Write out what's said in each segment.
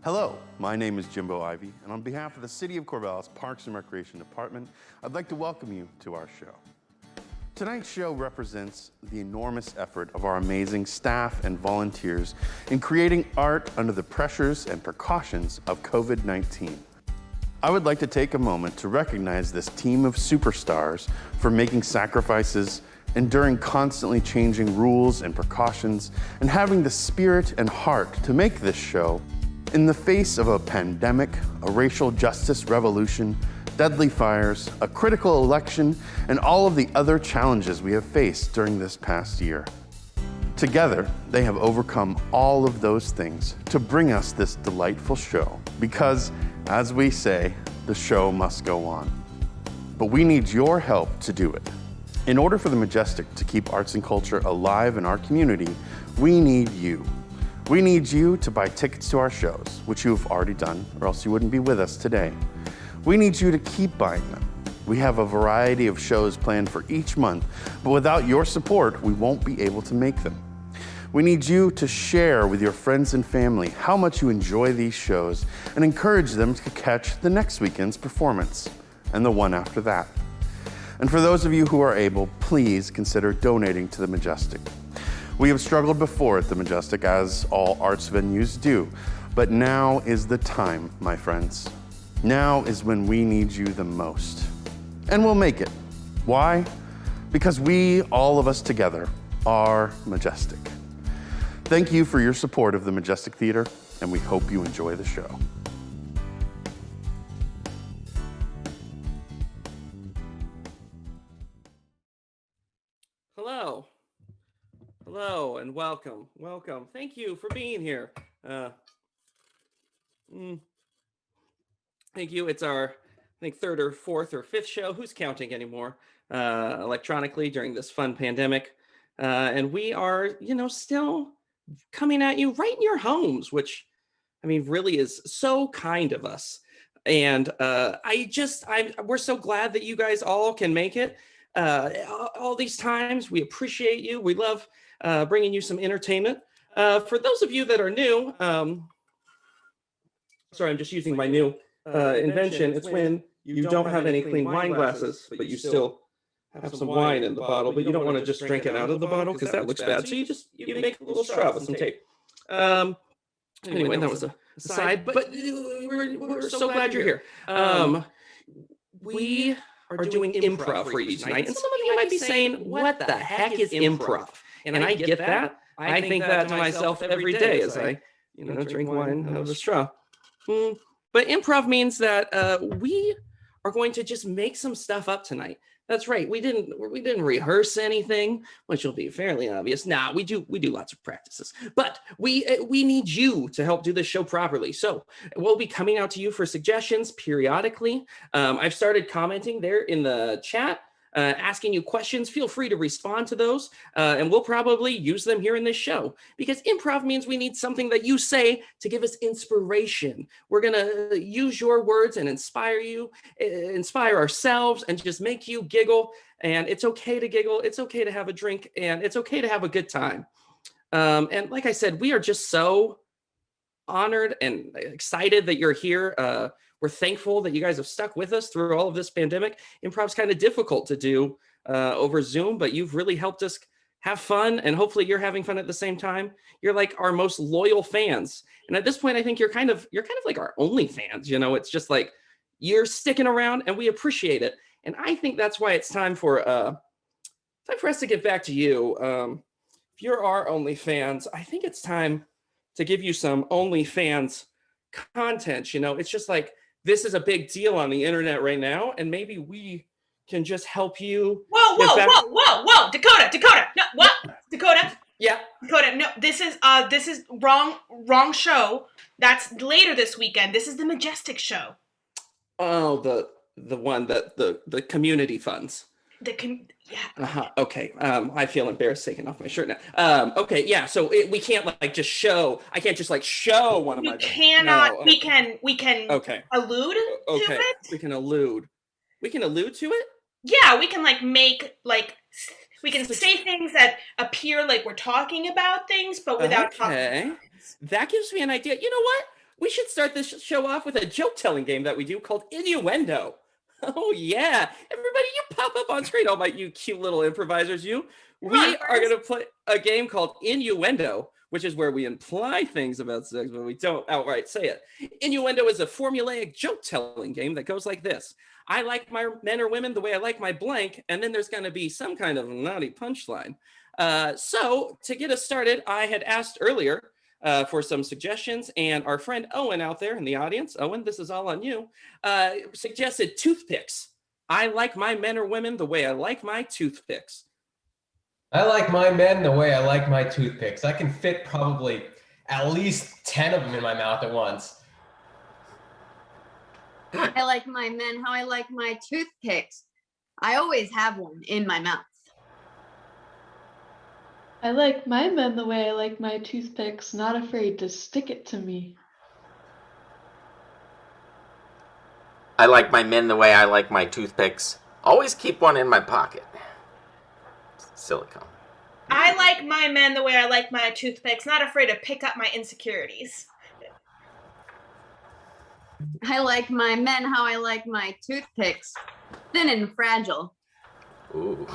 Hello, my name is Jimbo Ivey, and on behalf of the City of Corvallis Parks and Recreation Department, I'd like to welcome you to our show. Tonight's show represents the enormous effort of our amazing staff and volunteers in creating art under the pressures and precautions of COVID-19. I would like to take a moment to recognize this team of superstars for making sacrifices, enduring constantly changing rules and precautions, and having the spirit and heart to make this show in the face of a pandemic, a racial justice revolution, deadly fires, a critical election, and all of the other challenges we have faced during this past year. Together, they have overcome all of those things to bring us this delightful show because, as we say, the show must go on. But we need your help to do it. In order for the Majestic to keep arts and culture alive in our community, we need you. We need you to buy tickets to our shows, which you have already done, or else you wouldn't be with us today. We need you to keep buying them. We have a variety of shows planned for each month, but without your support, we won't be able to make them. We need you to share with your friends and family how much you enjoy these shows and encourage them to catch the next weekend's performance and the one after that. And for those of you who are able, please consider donating to the Majestic. We have struggled before at the Majestic, as all arts venues do, but now is the time, my friends. Now is when we need you the most. And we'll make it. Why? Because we, all of us together, are Majestic. Thank you for your support of the Majestic Theater, and we hope you enjoy the show. Hello, and welcome. Thank you for being here. Thank you. It's our, I think, third or fourth or fifth show. Who's counting anymore? Electronically during this fun pandemic. And we are, still coming at you right in your homes, which, really is so kind of us. And we're so glad that you guys all can make it. All these times, we appreciate you. We love bringing you some entertainment. For those of you that are new, sorry, I'm just using my new invention. It's when you don't have any clean wine glasses, but you still have some wine in the bottle, but you don't want to just drink it out of the bottle because that looks bad. So you make a little straw with some tape. Anyway, that was a aside, but we're so glad you're here. We are doing improv for you tonight. And some of you might be saying, what the heck is improv? And I get that. I think that to myself every day as I, drink wine out of a straw. But improv means that we are going to just make some stuff up tonight. That's right. We didn't rehearse anything, which will be fairly obvious. Nah, we do lots of practices, but we need you to help do this show properly. So we'll be coming out to you for suggestions periodically. I've started commenting there in the chat, asking you questions. Feel free to respond to those, and we'll probably use them here in this show because improv means we need something that you say to give us inspiration. We're gonna use your words and inspire you, inspire ourselves, and just make you giggle. And it's okay to giggle. It's okay to have a drink, and it's okay to have a good time. And like I said, we are just so honored and excited that you're here. We're thankful that you guys have stuck with us through all of this pandemic. Improv's kind of difficult to do over Zoom, but you've really helped us have fun, and hopefully you're having fun at the same time. You're like our most loyal fans, and at this point, I think you're kind of like our only fans. It's just like you're sticking around, and we appreciate it. And I think that's why it's time for us to get back to you. If you're our only fans, I think it's time to give you some OnlyFans content. It's just like, this is a big deal on the internet right now, and maybe we can just help you. Whoa, Dakota. No, what? Dakota? Yeah. Dakota, no, this is wrong show. That's later this weekend. This is the Majestic show. Oh, the one that the community funds. Yeah. Okay. I feel embarrassed taking off my shirt now. Okay. Yeah. So we can't just show. I can't just show one of my. You cannot. No. We can. Okay. Allude to it. We can allude. We can allude to it. Yeah, we can we can say things that appear like we're talking about things, but without talking. Okay. That gives me an idea. You know what? we should start this show off with a joke-telling game that we do called Innuendo. Oh, yeah. Everybody, you pop up on screen, all my you cute little improvisers, you. We are going to play a game called Innuendo, which is where we imply things about sex, but we don't outright say it. Innuendo is a formulaic joke-telling game that goes like this. I like my men or women the way I like my blank, and then there's going to be some kind of naughty punchline. So to get us started, I had asked earlier for some suggestions, and our friend Owen out there in the audience, Owen, this is all on you, suggested toothpicks. I like my men or women the way I like my toothpicks. I like my men the way I like my toothpicks. I can fit probably at least 10 of them in my mouth at once. I like my men how I like my toothpicks. I always have one in my mouth. I like my men the way I like my toothpicks, not afraid to stick it to me. I like my men the way I like my toothpicks. Always keep one in my pocket. Silicone. I like my men the way I like my toothpicks, not afraid to pick up my insecurities. I like my men how I like my toothpicks. Thin and fragile. Ooh.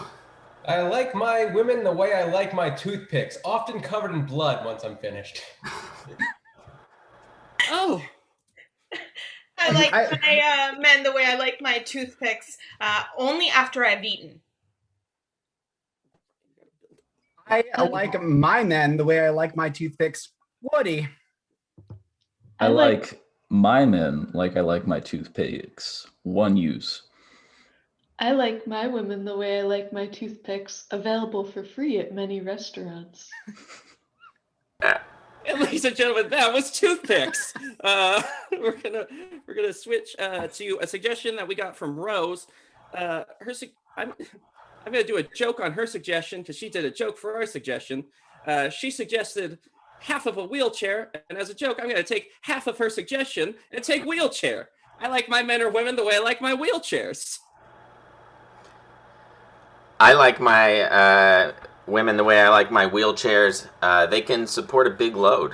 I like my women the way I like my toothpicks, often covered in blood once I'm finished. Oh. I like my men the way I like my toothpicks, only after I've eaten. I like my men the way I like my toothpicks. Woody. I like my men like I like my toothpicks. One use. I like my women the way I like my toothpicks, available for free at many restaurants. And ladies and gentlemen, that was toothpicks. We're gonna switch to a suggestion that we got from Rose. I'm gonna do a joke on her suggestion because she did a joke for our suggestion. She suggested half of a wheelchair, and as a joke, I'm gonna take half of her suggestion and take wheelchair. I like my men or women the way I like my wheelchairs. I like my women the way I like my wheelchairs. They can support a big load.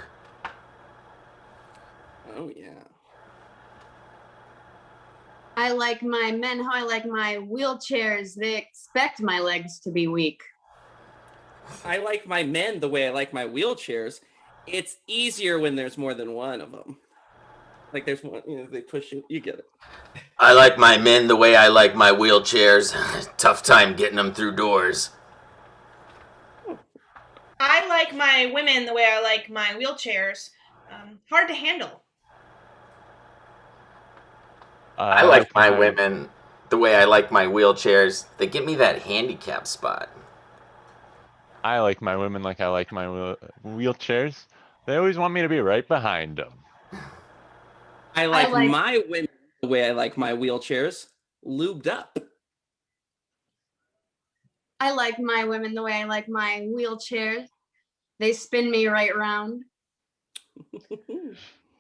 Oh, yeah. I like my men how I like my wheelchairs. They expect my legs to be weak. I like my men the way I like my wheelchairs. It's easier when there's more than one of them. Like there's one, they push you. You get it. I like my men the way I like my wheelchairs. Tough time getting them through doors. I like my women the way I like my wheelchairs, hard to handle. I like my women the way I like my wheelchairs. They get me that handicap spot. I like my women like I like my wheelchairs. They always want me to be right behind them. I like my women the way I like my wheelchairs, lubed up. I like my women the way I like my wheelchairs. They spin me right round.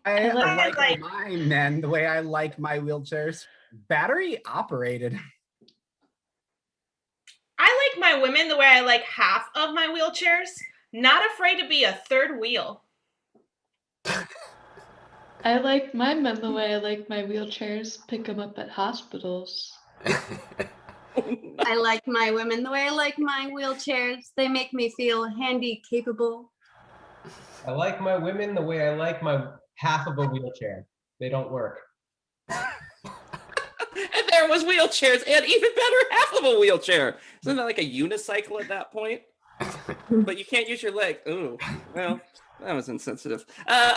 I like my men the way I like my wheelchairs. Battery operated. I like my women the way I like half of my wheelchairs, not afraid to be a third wheel. I like my men the way I like my wheelchairs, pick them up at hospitals. I like my women the way I like my wheelchairs. They make me feel handy capable. I like my women the way I like my half of a wheelchair. They don't work. And there was wheelchairs, and even better, half of a wheelchair. Isn't that like a unicycle at that point? But you can't use your leg. Ooh, well, that was insensitive.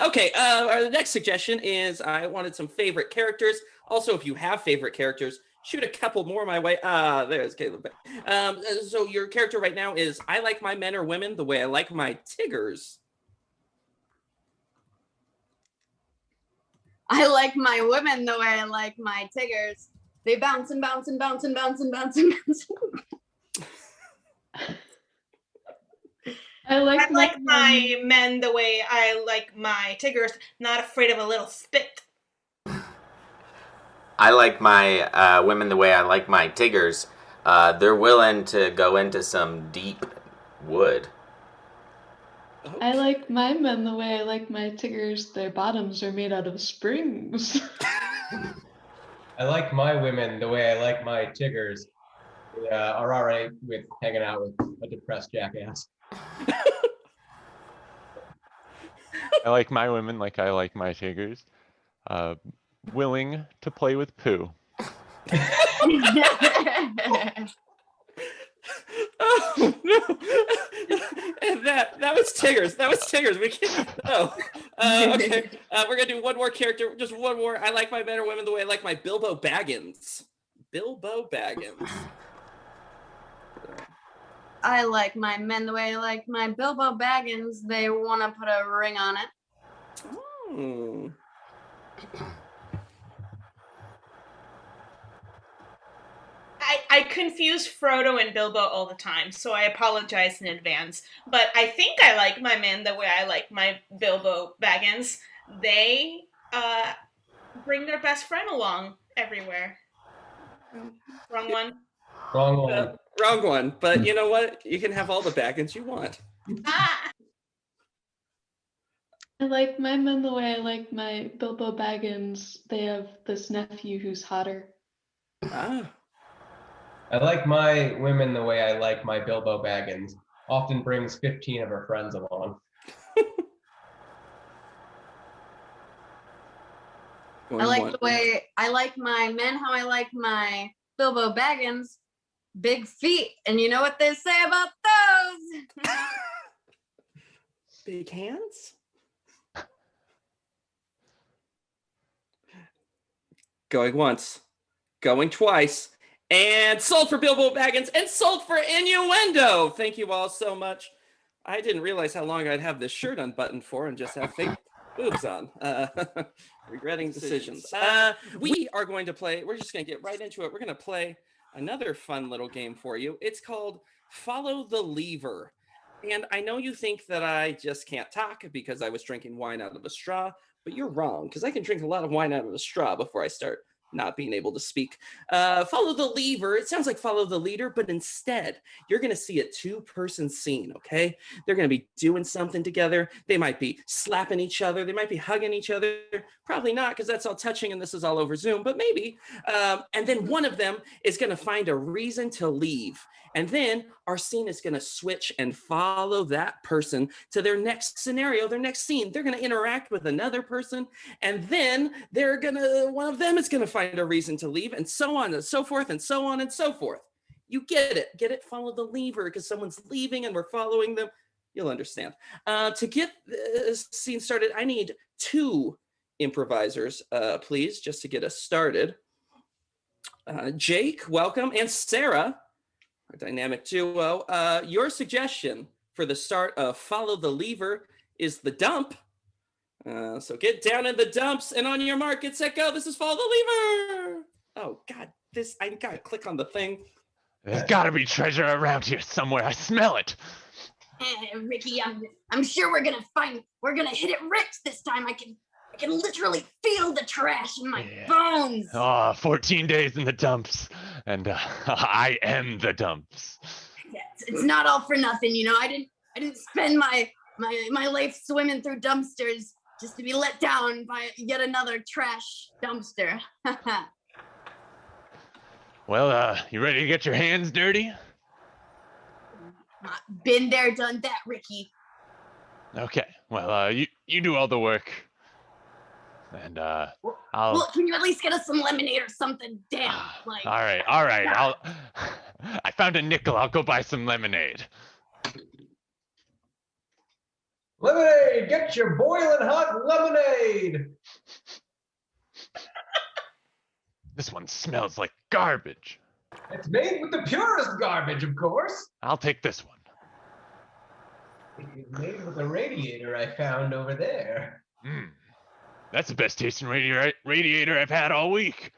Okay, our next suggestion is I wanted some favorite characters. Also, if you have favorite characters, shoot a couple more my way. There's Caleb. So your character right now is I like my men or women the way I like my Tiggers. I like my women the way I like my Tiggers. They bounce and bounce and bounce and bounce and bounce and bounce. I like my men the way I like my Tiggers, not afraid of a little spit. I like my women the way I like my Tiggers. They're willing to go into some deep wood. I like my men the way I like my Tiggers. Their bottoms are made out of springs. I like my women the way I like my chiggers. They are all right with hanging out with a depressed jackass. I like my women like I like my tigers. Willing to play with poo. Oh no! And that was Tiggers. That was Tiggers. We can't. Oh, okay. We're gonna do one more character. Just one more. I like my men or women the way I like my Bilbo Baggins. Bilbo Baggins. I like my men the way I like my Bilbo Baggins. They want to put a ring on it. Oh. I confuse Frodo and Bilbo all the time, so I apologize in advance. But I think I like my men the way I like my Bilbo Baggins. They bring their best friend along everywhere. Wrong one. Wrong one. Wrong one. But you know what? You can have all the Baggins you want. Ah! I like my men the way I like my Bilbo Baggins. They have this nephew who's hotter. Ah. I like my women the way I like my Bilbo Baggins. Often brings 15 of her friends along. I like the way I like my men how I like my Bilbo Baggins. Big feet. And you know what they say about those? Big hands? Going once, going twice, and sold for Bilbo Baggins and sold for Innuendo. Thank you all so much. I didn't realize how long I'd have this shirt unbuttoned for and just have fake boobs on. Regretting decisions. We are going to play, we're just going to get right into it. We're going to play another fun little game for you. It's called Follow the Lever. And I know you think that I just can't talk because I was drinking wine out of a straw, but you're wrong because I can drink a lot of wine out of a straw before I start not being able to speak. Follow the lever. It sounds like follow the leader, but instead you're going to see a two-person scene, okay? They're going to be doing something together. They might be slapping each other. They might be hugging each other. Probably not because that's all touching and this is all over Zoom, but maybe. And then one of them is going to find a reason to leave. And then our scene is going to switch and follow that person to their next scenario, their next scene. They're going to interact with another person, and then one of them is going to find a reason to leave, and so on and so forth, and so on and so forth. You get it. Get it? Follow the lever because someone's leaving and we're following them. You'll understand. To get this scene started, I need two improvisers, please, just to get us started. Jake, welcome, and Sarah, our dynamic duo. Your suggestion for the start of Follow the Lever is the dump. So get down in the dumps and on your mark, get set, go. This is Follow the Lever. Oh, God, I got to click on the thing. There's gotta be treasure around here somewhere. I smell it. Ricky, I'm sure we're gonna hit it rich this time. I can literally feel the trash in my bones. Oh, 14 days in the dumps, and I am the dumps. Yeah, it's not all for nothing, you know. I didn't spend my life swimming through dumpsters just to be let down by yet another trash dumpster. Well, you ready to get your hands dirty? Been there, done that, Ricky. Okay. Well, you do all the work, and Well, can you at least get us some lemonade or something? Damn. Like. All right. I found a nickel. I'll go buy some lemonade. Lemonade! Get your boiling hot lemonade! This one smells like garbage. It's made with the purest garbage, of course. I'll take this one. It's made with a radiator I found over there. That's the best tasting radiator I've had all week.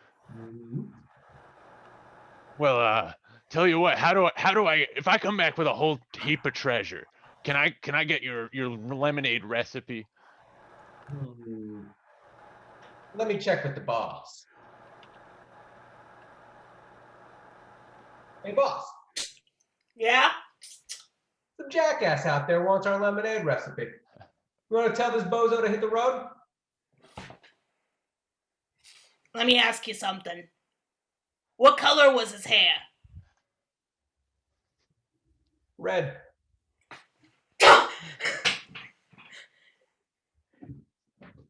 Well, tell you what, how do I if I come back with a whole heap of treasure, can I get your lemonade recipe? Let me check with the boss. Hey, boss. Yeah? The jackass out there wants our lemonade recipe. You want to tell this bozo to hit the road? Let me ask you something. What color was his hair? Red.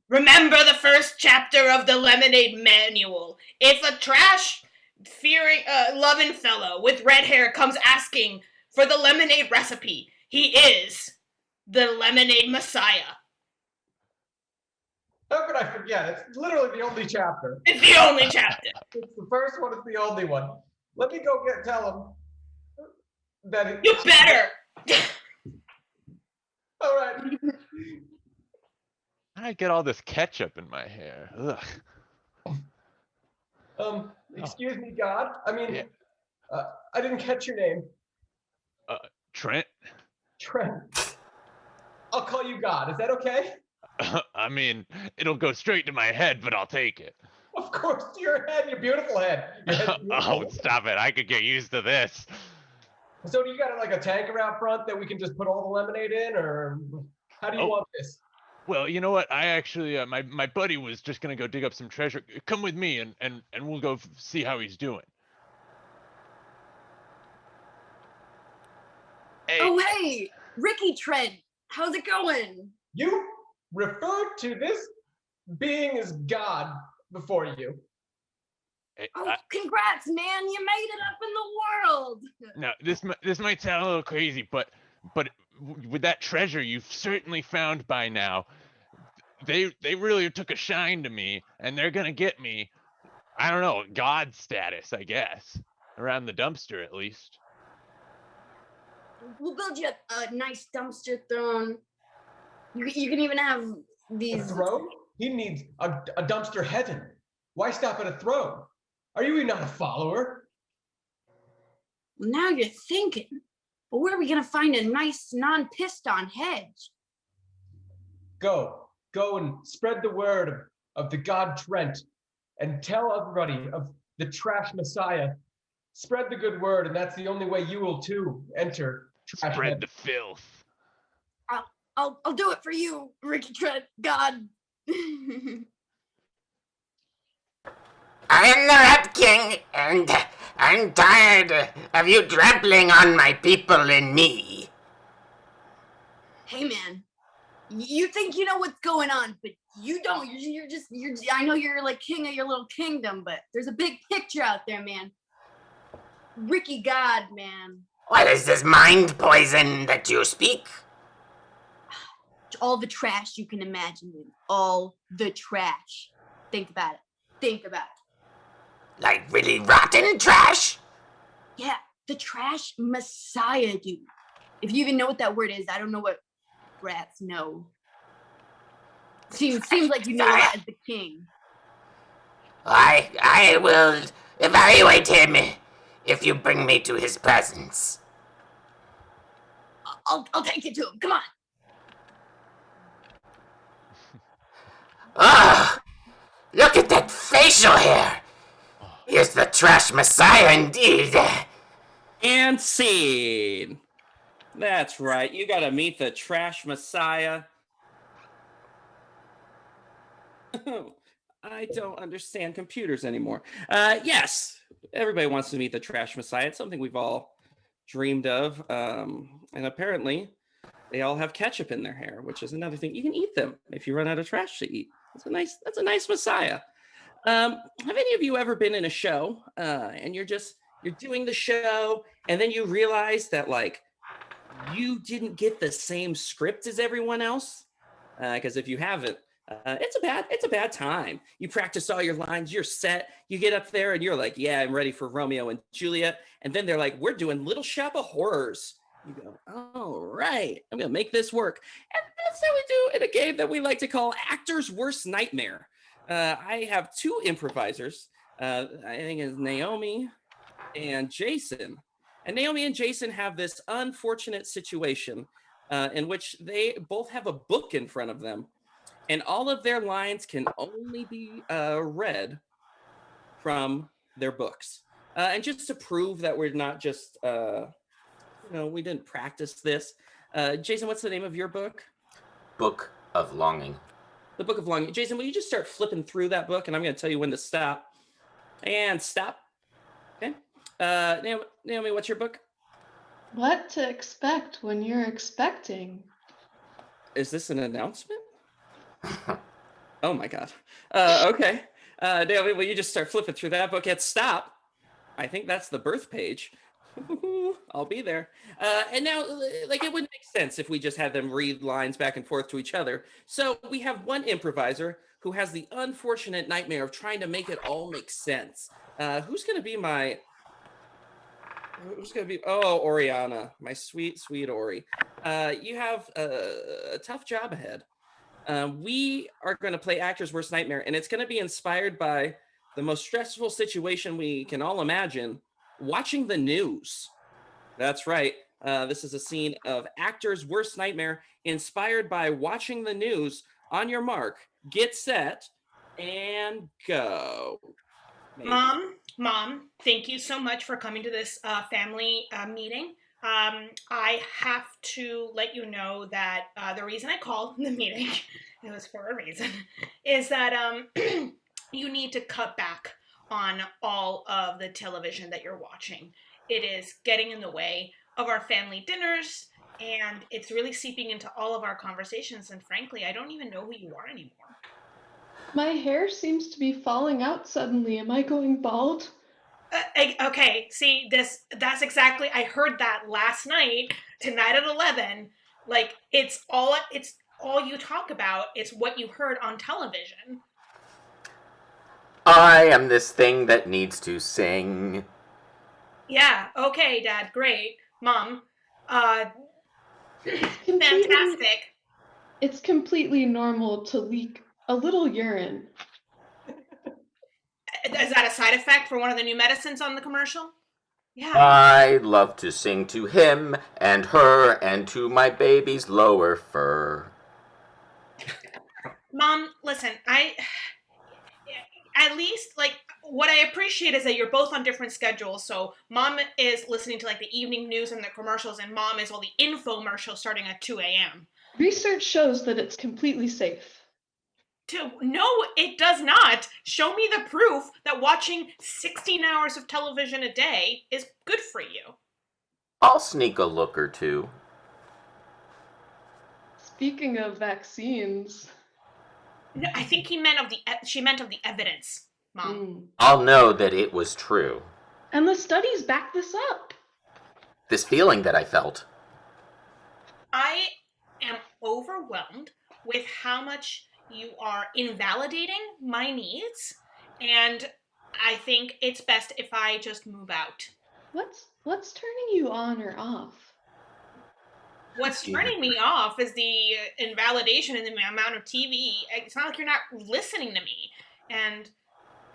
Remember the first chapter of the Lemonade Manual. If a loving fellow with red hair comes asking for the lemonade recipe, he is the Lemonade Messiah. How could I forget? It's literally the only chapter. It's the only chapter. It's the first one, it's the only one. Let me go tell him that You better! All right. I get all this ketchup in my hair. Ugh. Excuse me, God. I mean, Yeah. I didn't catch your name. Trent? Trent. I'll call you God. Is that okay? I mean, it'll go straight to my head, but I'll take it. Of course, to your head, your beautiful head. Your head's Oh, beautiful. stop it. I could get used to this. So do you got like a tanker out front that we can just put all the lemonade in, or how do you want this? Well, you know what? I actually, my buddy was just going to go dig up some treasure. Come with me and we'll go see how he's doing. Hey. Oh, hey, Ricky Trent. How's it going? You referred to this being as God before you. Hey, Oh, congrats, man. You made it up in the world. now, this might sound a little crazy, but with that treasure you've certainly found by now, they really took a shine to me, and they're gonna get me, I don't know, God status, I guess, around the dumpster at least. We'll build you a nice dumpster throne. You can even have A these. throne? He needs a dumpster heaven. Why stop at a throne? Are you not a follower? Well, now you're thinking. But where are we gonna find a nice non-pissed on hedge? Go and spread the word of the God Trent and tell everybody of the trash Messiah. Spread the good word, and that's the only way you will too enter trash Spread heaven. the filth. I'll do it for you, Ricky Trent. God. I am the Rat King, and I'm tired of you trampling on my people and me. Hey, man. You think you know what's going on, but you don't. I know you're like king of your little kingdom, but there's a big picture out there, man. Ricky God, man. What is this mind poison that you speak? All the trash you can imagine, dude. All the trash. Think about it. Like really rotten trash? Yeah, the trash Messiah, dude. If you even know what that word is, I don't know what rats know. Seems like you know that as the king. I will evaluate him if you bring me to his presence. I'll take you to him. Come on. Ah, look at that facial hair. He's the trash Messiah indeed. And scene. That's right. You gotta meet the trash Messiah. I don't understand computers anymore. Yes, everybody wants to meet the trash Messiah. It's something we've all dreamed of. And apparently, they all have ketchup in their hair, which is another thing. You can eat them if you run out of trash to eat. That's a nice Messiah. Have any of you ever been in a show and you're doing the show and then you realize that like you didn't get the same script as everyone else? Because if you haven't, it's a bad time. You practice all your lines, you're set, you get up there and you're like, yeah, I'm ready for Romeo and Juliet. And then they're like, we're doing Little Shop of Horrors. You go, all right, I'm gonna make this work. And that's how we do in a game that we like to call Actor's Worst Nightmare. I have two improvisers. I think it's Naomi and Jason. And Naomi and Jason have this unfortunate situation in which they both have a book in front of them. And all of their lines can only be read from their books. And just to prove that we're not just we didn't practice this. Jason, what's the name of your book? Book of Longing. The Book of Longing. Jason, will you just start flipping through that book, and I'm going to tell you when to stop. And stop. Okay. Naomi, what's your book? What to expect when you're expecting? Is this an announcement? Oh my God. Okay. Naomi, will you just start flipping through that book at stop? I think that's the birth page. I'll be there. And now, like, it wouldn't make sense if we just had them read lines back and forth to each other. So we have one improviser who has the unfortunate nightmare of trying to make it all make sense. Who's going to be oh, Oriana, my sweet, sweet Ori. You have a tough job ahead. We are going to play Actor's Worst Nightmare, and it's going to be inspired by the most stressful situation we can all imagine, watching the news. That's right. This is a scene of Actor's Worst Nightmare, inspired by watching the news. On your mark, get set, and go. Maybe. Mom, thank you so much for coming to this family meeting. I have to let you know that the reason I called the meeting, it was for a reason, is that you need to cut back on all of the television that you're watching. It is getting in the way of our family dinners, and it's really seeping into all of our conversations, and frankly, I don't even know who you are anymore. My hair seems to be falling out suddenly. Am I going bald? Okay, see, that's exactly, I heard that last night, tonight at 11. Like, it's all you talk about. It's what you heard on television. I am this thing that needs to sing. Yeah, okay, Dad, great. Mom, fantastic. It's completely normal to leak a little urine. Is that a side effect for one of the new medicines on the commercial? Yeah. I love to sing to him and her and to my baby's lower fur. Mom, listen, at least, like, what I appreciate is that you're both on different schedules. So Mom is listening to, like, the evening news and the commercials, and Mom is all the infomercials starting at 2 a.m. Research shows that it's completely safe. No, it does not. Show me the proof that watching 16 hours of television a day is good for you. I'll sneak a look or two. Speaking of vaccines... No, I think she meant of the evidence, Mom. I'll know that it was true. And the studies back this up. This feeling that I felt. I am overwhelmed with how much you are invalidating my needs, and I think it's best if I just move out. What's turning you on or off? What's turning me off is the invalidation in the amount of TV. It's not like you're not listening to me. And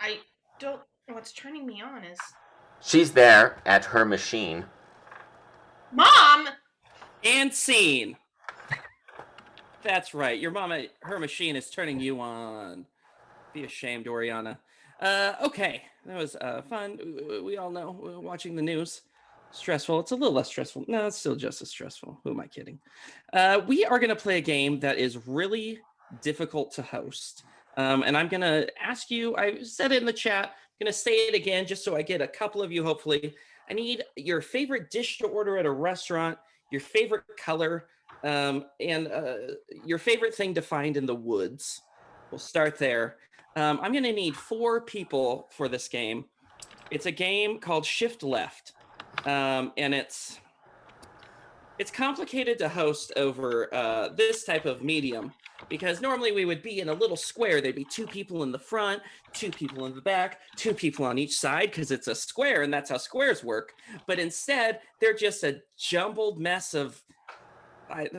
I don't... What's turning me on is... She's there at her machine. Mom! And scene. That's right. Your mama, her machine is turning you on. Be ashamed, Oriana. Okay. That was fun. We all know watching the news. Stressful. It's a little less stressful. No, it's still just as stressful. Who am I kidding? We are going to play a game that is really difficult to host. And I'm going to ask you, I said it in the chat, I'm going to say it again just so I get a couple of you, hopefully. I need your favorite dish to order at a restaurant, your favorite color, and your favorite thing to find in the woods. We'll start there. I'm going to need 4 people for this game. It's a game called Shift Left. And it's complicated to host over this type of medium because normally we would be in a little square. There'd be 2 people in the front, 2 people in the back, 2 people on each side because it's a square and that's how squares work. But instead, they're just a jumbled mess of,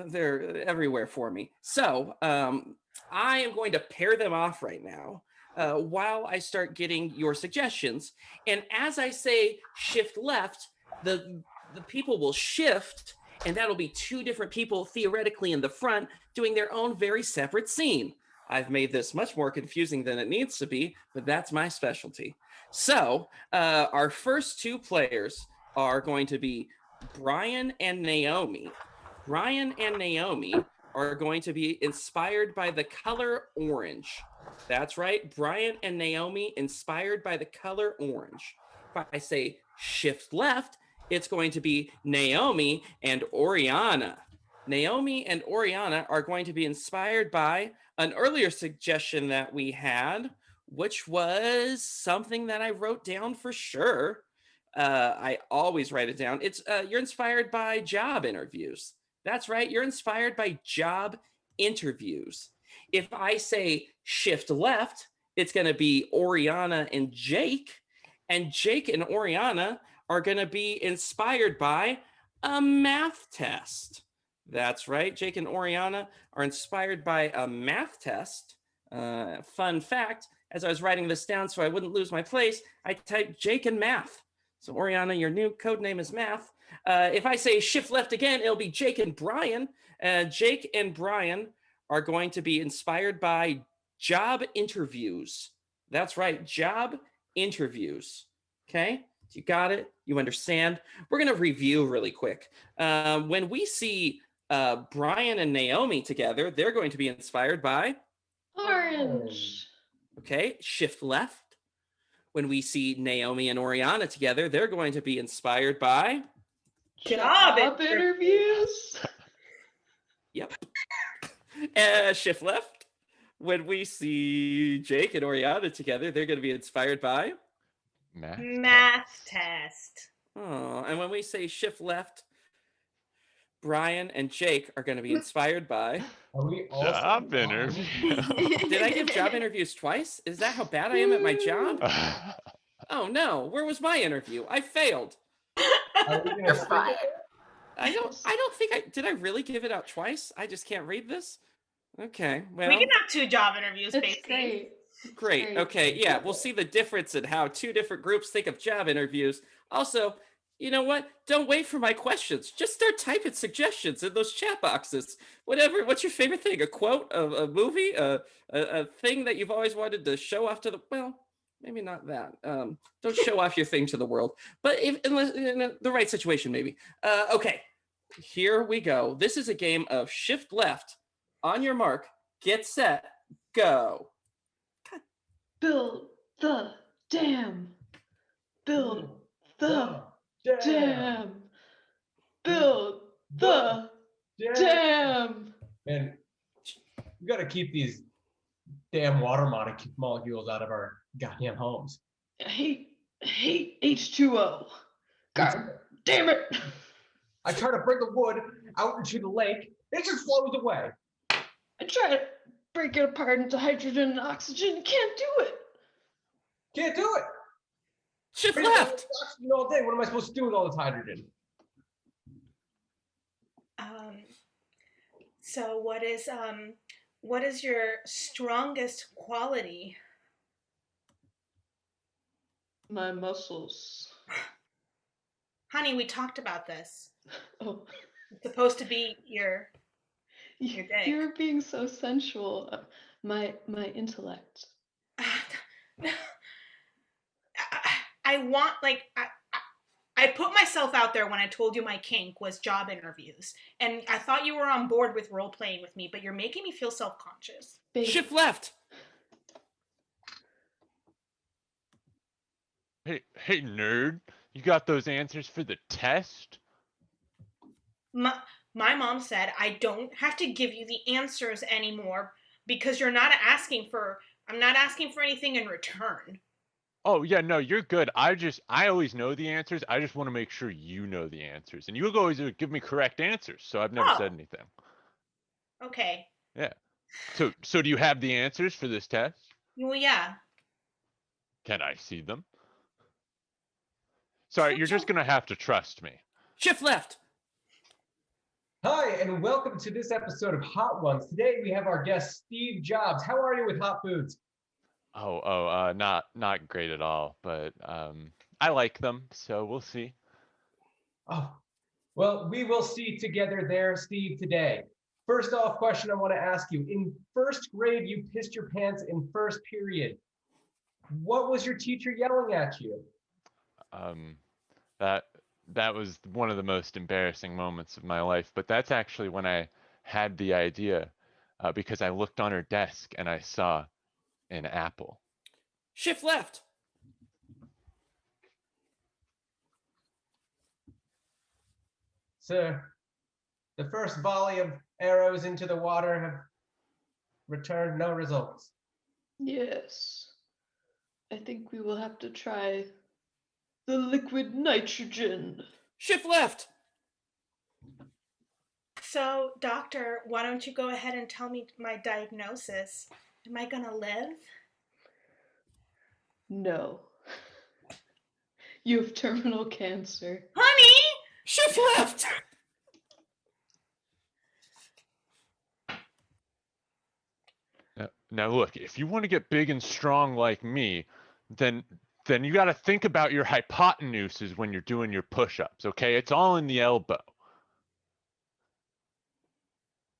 they're everywhere for me. So I am going to pair them off right now while I start getting your suggestions. And as I say shift left, the people will shift, and that'll be 2 different people theoretically in the front doing their own very separate scene. I've made this much more confusing than it needs to be, but that's my specialty. So our first 2 players are going to be Brian and Naomi. Brian and Naomi are going to be inspired by the color orange. That's right, Brian and Naomi inspired by the color orange. If I say shift left, it's going to be Naomi and Oriana. Naomi and Oriana are going to be inspired by an earlier suggestion that we had, which was something that I wrote down for sure. I always write it down. It's you're inspired by job interviews. That's right, you're inspired by job interviews. If I say shift left, it's going to be Oriana and Jake and Oriana are going to be inspired by a math test. That's right, Jake and Oriana are inspired by a math test. Fun fact, as I was writing this down so I wouldn't lose my place, I typed Jake and math. So Oriana, your new code name is math. If I say shift left again, it'll be Jake and Brian. Jake and Brian are going to be inspired by job interviews. That's right, job interviews. Okay, you got it? You understand? We're going to review really quick. When we see Brian and Naomi together, they're going to be inspired by Orange. Okay, shift left. When we see Naomi and Oriana together, they're going to be inspired by Job interviews. Yep. Shift left. When we see Jake and Oriana together, they're going to be inspired by math test. Oh, and when we say shift left, Brian and Jake are going to be inspired by job interview. Did I give job interviews twice? Is that how bad I am at my job? Oh no, where was my interview? I failed. You're fired. I don't think did I really give it out twice? I just can't read this. Okay, well. We can have 2 job interviews, It's basically. Great. Okay, yeah, we'll see the difference in how 2 different groups think of job interviews. Also, you know what? Don't wait for my questions. Just start typing suggestions in those chat boxes. Whatever. What's your favorite thing? A quote? A movie? A thing that you've always wanted to show off to the well? Maybe not that. Don't show off your thing to the world. But unless in the right situation, maybe. Okay. Here we go. This is a game of shift left. On your mark, get set, go. Build the dam. Build the dam. Build the dam. Man, we got to keep these damn water molecules out of our goddamn homes. I hate H2O. God damn it. I try to bring the wood out into the lake. It just flows away. I try to break it apart into hydrogen and oxygen. Can't do it. Can't do it. Shift left. Oxygen all day. What am I supposed to do with all this hydrogen? So what is your strongest quality? My muscles. Honey, we talked about this. Oh, It's supposed to be your dick. you're being so sensual. My intellect. I want I put myself out there when I told you my kink was job interviews, and I thought you were on board with role playing with me, but you're making me feel self-conscious. Shift left. Hey, nerd, you got those answers for the test? My mom said I don't have to give you the answers anymore because I'm not asking for anything in return. Oh yeah, no, you're good. I always know the answers. I just want to make sure you know the answers, and you always give me correct answers. So I've never said anything. Okay. Yeah. So do you have the answers for this test? Well, yeah. Can I see them? Sorry, you're just gonna have to trust me. Shift left. Hi, and welcome to this episode of Hot Ones. Today we have our guest, Steve Jobs. How are you with hot foods? Not great at all, but I like them, so we'll see. Oh, well, we will see together there, Steve, today. First off, question I want to ask you. In first grade, you pissed your pants in first period. What was your teacher yelling at you? that was one of the most embarrassing moments of my life. But that's actually when I had the idea, because I looked on her desk and I saw an apple. Shift left. Sir, the first volley of arrows into the water have returned no results. Yes. I think we will have to try the liquid nitrogen. Shift left. So, doctor, why don't you go ahead and tell me my diagnosis? Am I gonna live? No. You have terminal cancer. Honey! Shift left. Now look, if you want to get big and strong like me, then you got to think about your hypotenuses when you're doing your push-ups, okay? It's all in the elbow.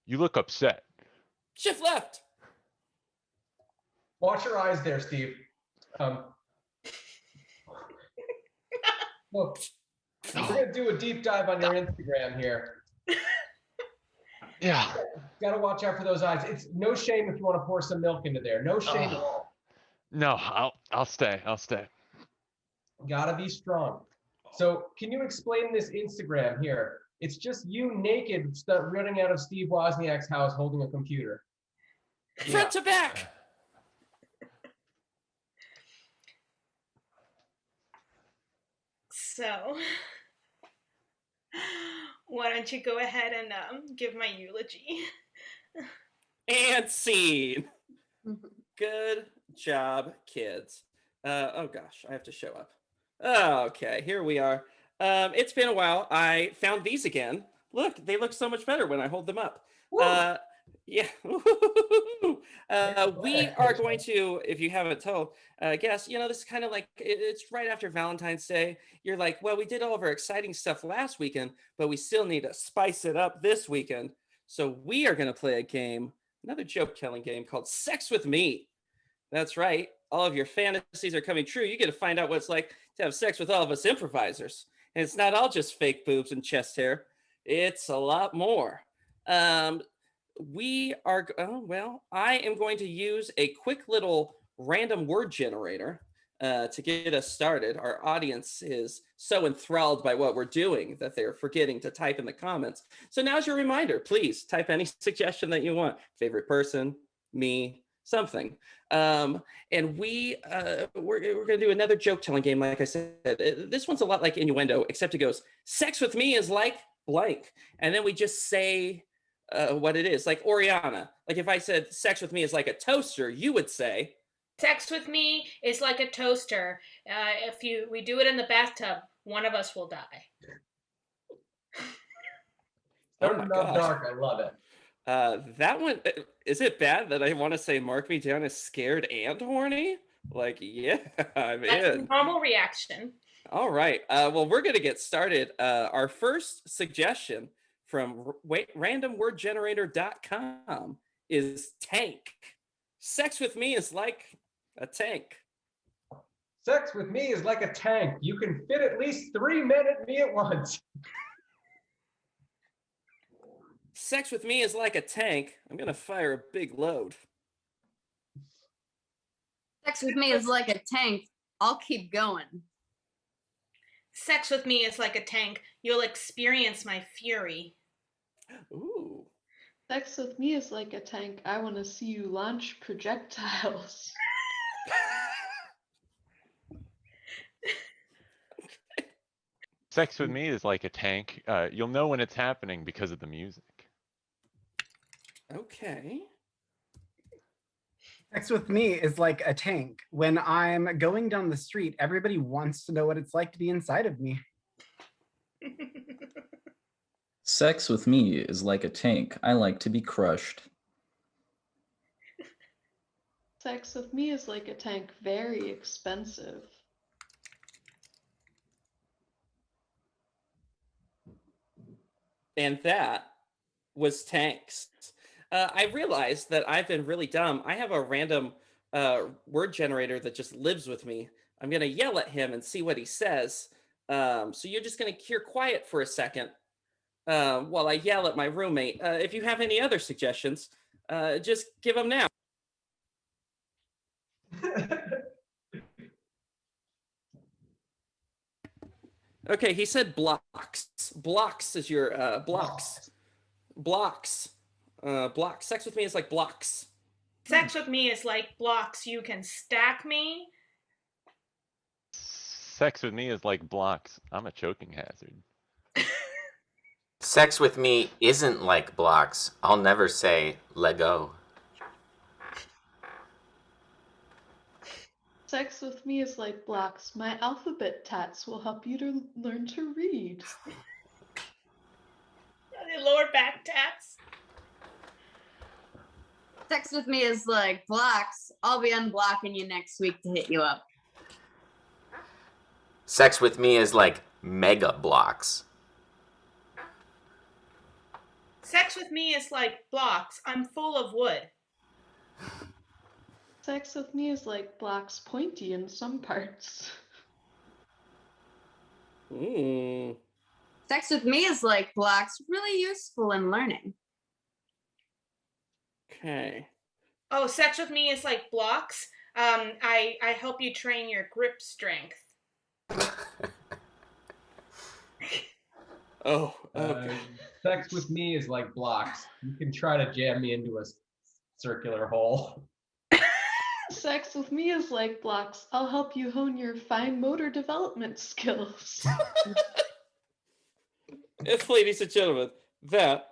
You look upset. Shift left. Watch your eyes there, Steve. Look, we're gonna do a deep dive on your Instagram here. Yeah. Gotta watch out for those eyes. It's no shame if you want to pour some milk into there. No shame at all. No, I'll stay. Gotta be strong. So can you explain this Instagram here? It's just you naked running out of Steve Wozniak's house holding a computer. Front to back. So, why don't you go ahead and give my eulogy? And scene. Good job, kids. Oh gosh, I have to show up. Okay, here we are. It's been a while. I found these again. Look, they look so much better when I hold them up. Yeah. We are going to, if you haven't told, guess, you know, this is kind of like, it's right after Valentine's Day. You're like, well, we did all of our exciting stuff last weekend, but we still need to spice it up this weekend. So we are going to play a game, another joke-telling game called Sex with Me. That's right. All of your fantasies are coming true. You get to find out what it's like to have sex with all of us improvisers. And it's not all just fake boobs and chest hair. It's a lot more. We are, I am going to use a quick little random word generator to get us started. Our audience is so enthralled by what we're doing that they're forgetting to type in the comments. So now's your reminder. Please type any suggestion that you want. Favorite person, me, something. And we're going to do another joke telling game. Like I said, this one's a lot like Innuendo, except it goes, sex with me is like blank. And then we just say what it is. Like Oriana, like if I said sex with me is like a toaster, you would say, Sex with me is like a toaster. If we do it in the bathtub, one of us will die. Oh my gosh. Dark, I love it. That one, is it bad that I want to say mark me down as scared and horny? Like, yeah, I'm That's in. a normal reaction. All right. Well, we're going to get started. Our first suggestion from randomwordgenerator.com is tank. Sex with me is like a tank. Sex with me is like a tank. You can fit at least 3 men at me at once. Sex with me is like a tank. I'm going to fire a big load. Sex with me is like a tank. I'll keep going. Sex with me is like a tank. You'll experience my fury. Ooh. Sex with me is like a tank. I want to see you launch projectiles. Sex with me is like a tank. You'll know when it's happening because of the music. Okay. Sex with me is like a tank. When I'm going down the street, everybody wants to know what it's like to be inside of me. Sex with me is like a tank. I like to be crushed. Sex with me is like a tank. Very expensive. And that was tanks. I realized that I've been really dumb. I have a random word generator that just lives with me. I'm going to yell at him and see what he says. So you're just going to hear quiet for a second while I yell at my roommate. If you have any other suggestions, just give them now. Okay, he said blocks. Blocks is your blocks. Blocks. Blocks. Sex with me is like blocks. Sex with me is like blocks. You can stack me. Sex with me is like blocks. I'm a choking hazard. Sex with me isn't like blocks. I'll never say Lego. Sex with me is like blocks. My alphabet tats will help you to learn to read. The lower back tats. Sex with me is like blocks. I'll be unblocking you next week to hit you up. Sex with me is like mega blocks. Sex with me is like blocks. I'm full of wood. Sex with me is like blocks, pointy in some parts. Sex with me is like blocks, really useful in learning. Okay. Oh, sex with me is like blocks. I help you train your grip strength. Oh, okay. Sex with me is like blocks. You can try to jam me into a circular hole. Sex with me is like blocks. I'll help you hone your fine motor development skills. Yes, ladies and gentlemen, that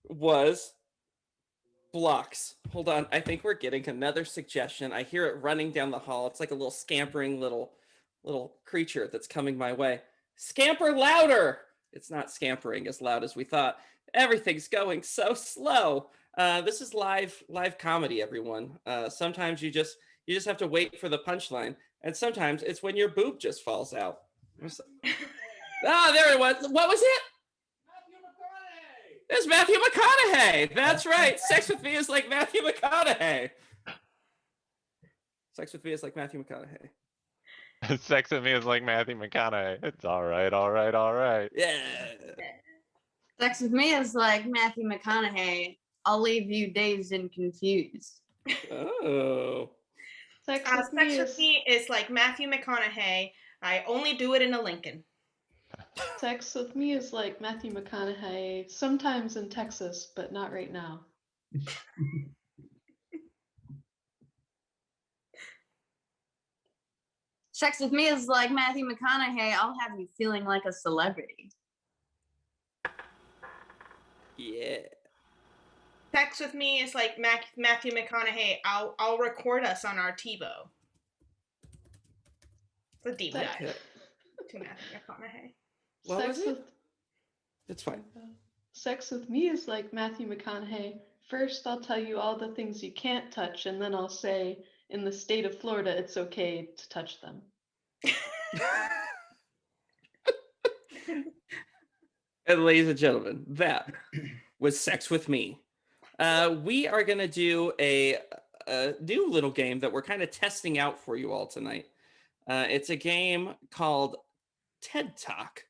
was blocks. Hold on, I think we're getting another suggestion. I hear it running down the hall. It's like a little scampering little creature that's coming my way. Scamper louder! It's not scampering as loud as we thought. Everything's going so slow. This is live comedy, everyone. Sometimes you just have to wait for the punchline, and sometimes it's when your boob just falls out. There it was. What was it? It's Matthew McConaughey. That's right. Sex with me is like Matthew McConaughey. Sex with me is like Matthew McConaughey. Sex with me is like Matthew McConaughey. It's all right. Yeah. Sex with me is like Matthew McConaughey. I'll leave you dazed and confused. Oh. Sex with me is like Matthew McConaughey. I only do it in a Lincoln. Sex with me is like Matthew McConaughey, sometimes in Texas, but not right now. Sex with me is like Matthew McConaughey. I'll have you feeling like a celebrity. Yeah. Sex with me is like Matthew McConaughey. I'll record us on our TiVo. It's a deep dive to Matthew McConaughey. What was it? It's fine. Sex with me is like Matthew McConaughey. First, I'll tell you all the things you can't touch, and then I'll say, in the state of Florida, it's okay to touch them. And ladies and gentlemen, that was Sex with Me. We are going to do a new little game that we're kind of testing out for you all tonight. It's a game called TED Talk.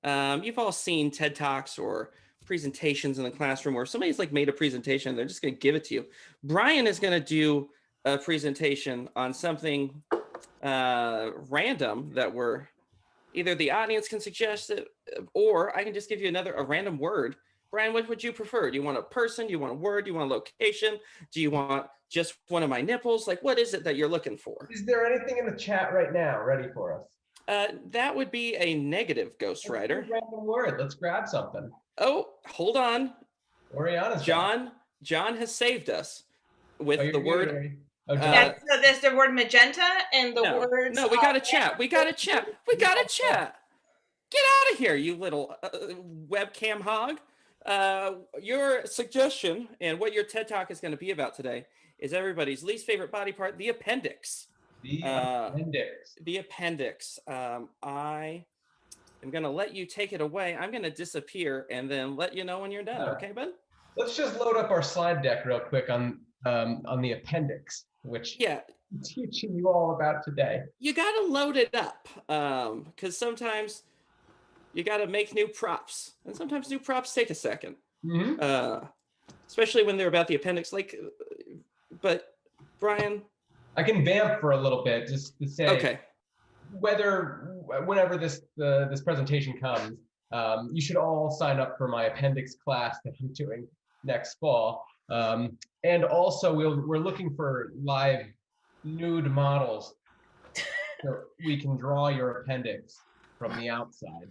You've all seen TED Talks or presentations in the classroom where somebody's like made a presentation, they're just going to give it to you. Brian is going to do a presentation on something random that we're either the audience can suggest it, or I can just give you a random word. Brian, what would you prefer? Do you want a person? Do you want a word? Do you want a location? Do you want just one of my nipples? Like, what is it that you're looking for? Is there anything in the chat right now ready for us? That would be a negative, ghostwriter. Random word. Let's grab something. Oh, hold on. Oriana's John has saved us with the word. So there's the word magenta and the words. No, we got to chat. We got to chat. Get out of here, you little webcam hog. Your suggestion and what your TED Talk is going to be about today is everybody's least favorite body part, the appendix. The appendix. The appendix. I am going to let you take it away. I'm going to disappear and then let you know when you're done. Okay, bud? Let's just load up our slide deck real quick on the appendix, which teaching you all about today. You gotta load it up, because sometimes you gotta make new props, and sometimes new props take a second, especially when they're about the appendix. But Brian, I can vamp for a little bit just to say, okay, whenever this presentation comes, you should all sign up for my appendix class that I'm doing next fall. And also we're looking for live nude models so we can draw your appendix from the outside.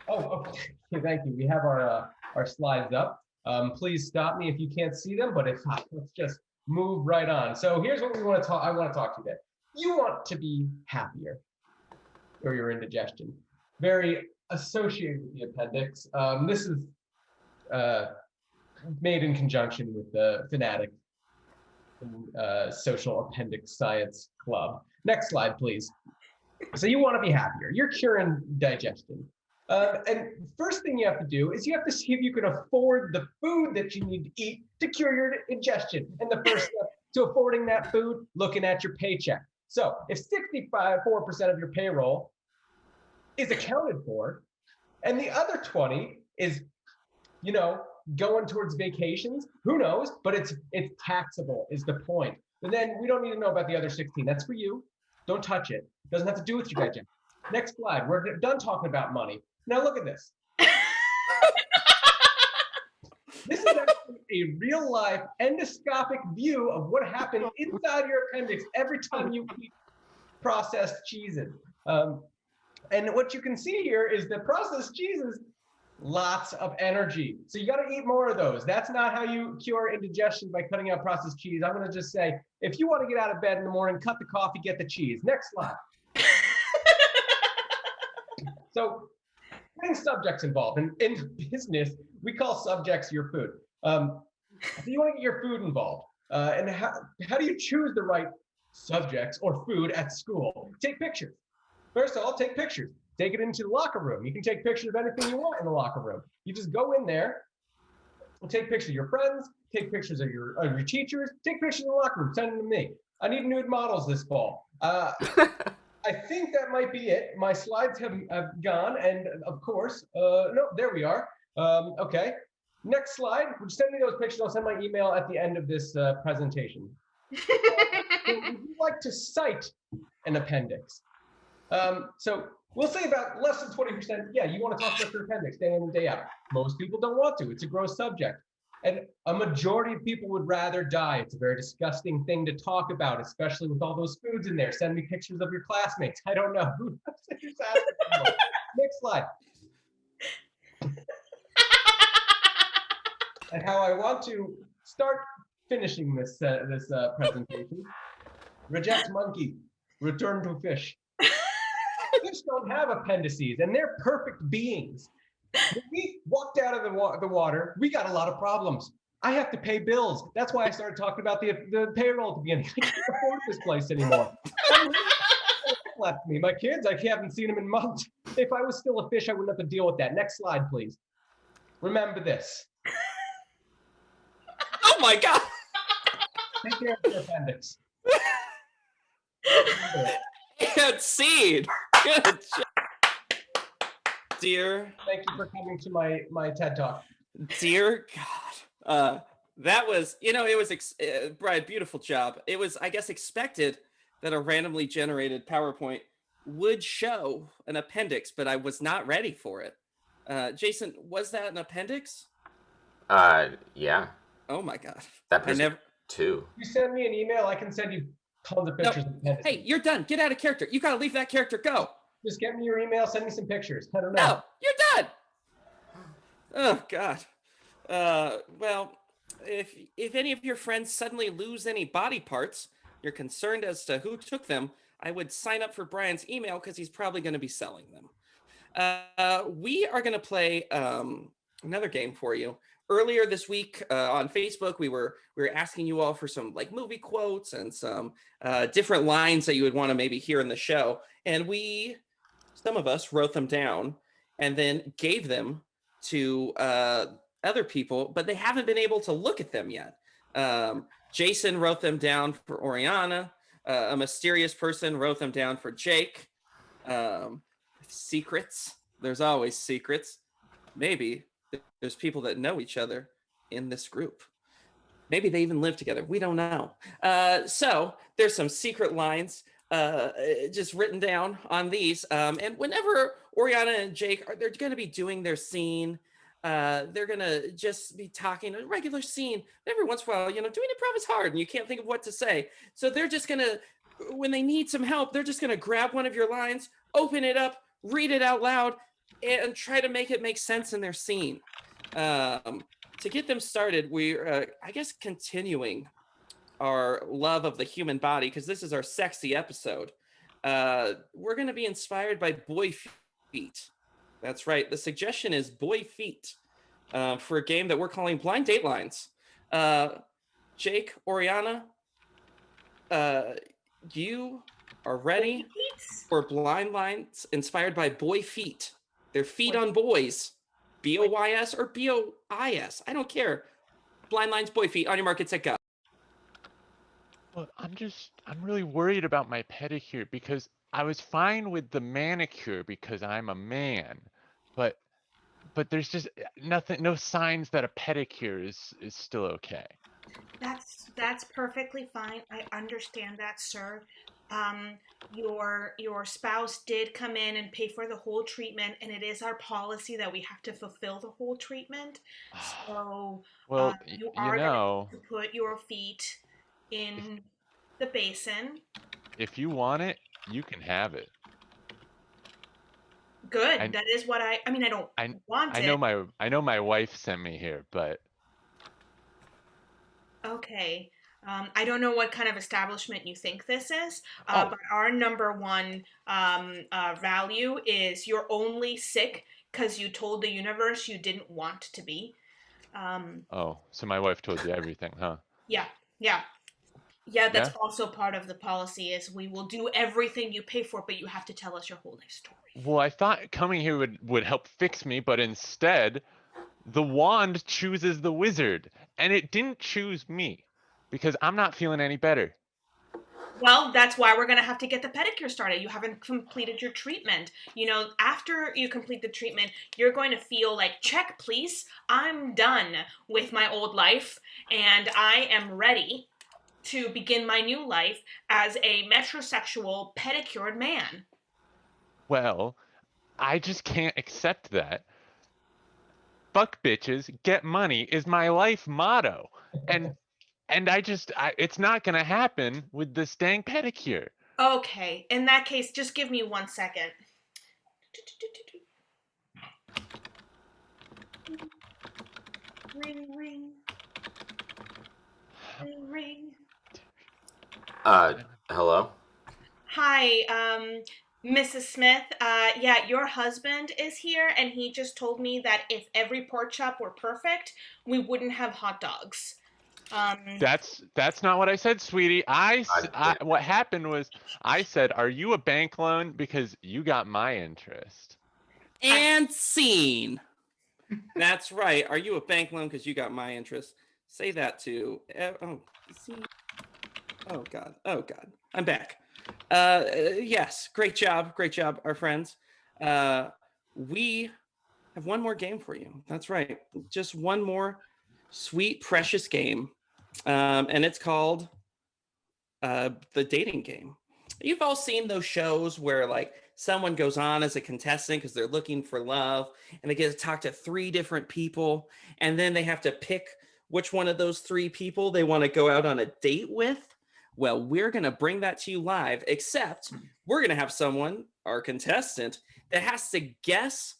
Okay, thank you. We have our slides up. Please stop me if you can't see them, but if not, let's just move right on. So here's what I want to talk to you today. You want to be happier, or your indigestion. Very associated with the appendix. This is made in conjunction with the Fanatic Social Appendix Science Club. Next slide, please. So you want to be happier. You're curing digestion. And first thing you have to do is you have to see if you can afford the food that you need to eat to cure your indigestion. And the first step to affording that food, looking at your paycheck. So if 64% of your payroll is accounted for, and the other 20 is, going towards vacations, who knows? But it's taxable is the point. And then we don't need to know about the other 16. That's for you. Don't touch it. It doesn't have to do with your digestion. Next slide. We're done talking about money. Now look at this. This is actually a real life endoscopic view of what happens inside your appendix every time you eat processed cheeses. And what you can see here is that processed cheeses, lots of energy. So you got to eat more of those. That's not how you cure indigestion by cutting out processed cheese. I'm going to just say, if you want to get out of bed in the morning, cut the coffee, get the cheese. Next slide. So getting subjects involved. And in business, we call subjects your food. So you want to get your food involved. And how do you choose the right subjects or food at school? Take pictures. First of all, take pictures. Take it into the locker room. You can take pictures of anything you want in the locker room. You just go in there, take pictures of your friends, take pictures of your teachers, take pictures in the locker room, send them to me. I need nude models this fall. I think that might be it. My slides have gone, and of course, no, there we are. Okay, next slide. Send me those pictures. I'll send my email at the end of this presentation. So would you like to cite an appendix? So we'll say about less than 20%. Yeah, you want to talk about your appendix day in and day out. Most people don't want to. It's a gross subject. And a majority of people would rather die. It's a very disgusting thing to talk about, especially with all those foods in there. Send me pictures of your classmates. I don't know. Next slide. And how I want to start finishing this presentation. Reject monkey, return to fish. Fish don't have appendices, and they're perfect beings. When we walked out of the water, we got a lot of problems. I have to pay bills. That's why I started talking about the payroll at the beginning. I can't afford this place anymore. Left me. My kids, I haven't seen them in months. If I was still a fish, I wouldn't have to deal with that. Next slide, please. Remember this. Oh my God. Take care of your appendix. And seed. Good job. Dear. Thank you for coming to my TED Talk. Dear God. That was, it was, Brian, beautiful job. It was, I guess, expected that a randomly generated PowerPoint would show an appendix, but I was not ready for it. Jason, was that an appendix? Yeah. Oh my God. That person too. You send me an email, I can send you tons of pictures. No. Hey, you're done. Get out of character. You gotta leave that character. Go. Just get me your email, send me some pictures. I don't know. No, you're done. Oh God. Well, if any of your friends suddenly lose any body parts, you're concerned as to who took them, I would sign up for Brian's email because he's probably going to be selling them. We are going to play another game for you. Earlier this week on Facebook, we were asking you all for some movie quotes and some different lines that you would want to maybe hear in the show, and some of us wrote them down and then gave them to other people, but they haven't been able to look at them yet. Jason wrote them down for Oriana. A mysterious person wrote them down for Jake. Secrets. There's always secrets. Maybe there's people that know each other in this group. Maybe they even live together. We don't know. So there's some secret lines just written down on these. And whenever Oriana and Jake they're going to be doing their scene, they're going to just be talking a regular scene. Every once in a while, doing improv is hard and you can't think of what to say. So they're just going to, when they need some help, they're just going to grab one of your lines, open it up, read it out loud, and try to make it make sense in their scene. To get them started, we're, I guess, continuing our love of the human body, because this is our sexy episode. We're going to be inspired by boy feet. That's right. The suggestion is boy feet for a game that we're calling Blind Date Lines. Jake, Oriana, you are ready for blind lines inspired by boy feet. They're feet on boys. B-O-Y-S or B-O-I-S. I don't care. Blind lines, boy feet. On your market, set, go. Well, I'm really worried about my pedicure because I was fine with the manicure because I'm a man, but there's just no signs that a pedicure is still okay. That's perfectly fine. I understand that, sir. Your spouse did come in and pay for the whole treatment, and it is our policy that we have to fulfill the whole treatment. So Well, you are going to put your feet in the basin. If you want it, you can have it. Good. That is what I don't want it. I know my wife sent me here, but okay. I don't know what kind of establishment you think this is, but our number one value is you're only sick because you told the universe you didn't want to be. So my wife told you everything, huh? Yeah. That's also part of the policy is we will do everything you pay for, but you have to tell us your whole life story. Well, I thought coming here would help fix me, but instead, the wand chooses the wizard, and it didn't choose me. Because I'm not feeling any better. Well, that's why we're going to have to get the pedicure started. You haven't completed your treatment. After you complete the treatment, you're going to feel like, check, please. I'm done with my old life, and I am ready to begin my new life as a metrosexual pedicured man. Well, I just can't accept that. Fuck bitches, get money is my life motto. And it's not going to happen with this dang pedicure. Okay, in that case, just give me 1 second. Ring, ring. Ring, ring. Hello? Hi, Mrs. Smith. Your husband is here, and he just told me that if every pork chop were perfect, we wouldn't have hot dogs. That's not what I said, sweetie. What happened was I said, "Are you a bank loan? Because you got my interest." And scene. That's right. Are you a bank loan? Because you got my interest. Say that to. Oh God. I'm back. Yes. Great job, our friends. We have one more game for you. That's right. Just one more sweet, precious game. And it's called the dating game. You've all seen those shows where like someone goes on as a contestant because they're looking for love and they get to talk to 3 different people and then they have to pick which one of those 3 people they want to go out on a date with. Well, we're going to bring that to you live, except we're going to have someone, our contestant, that has to guess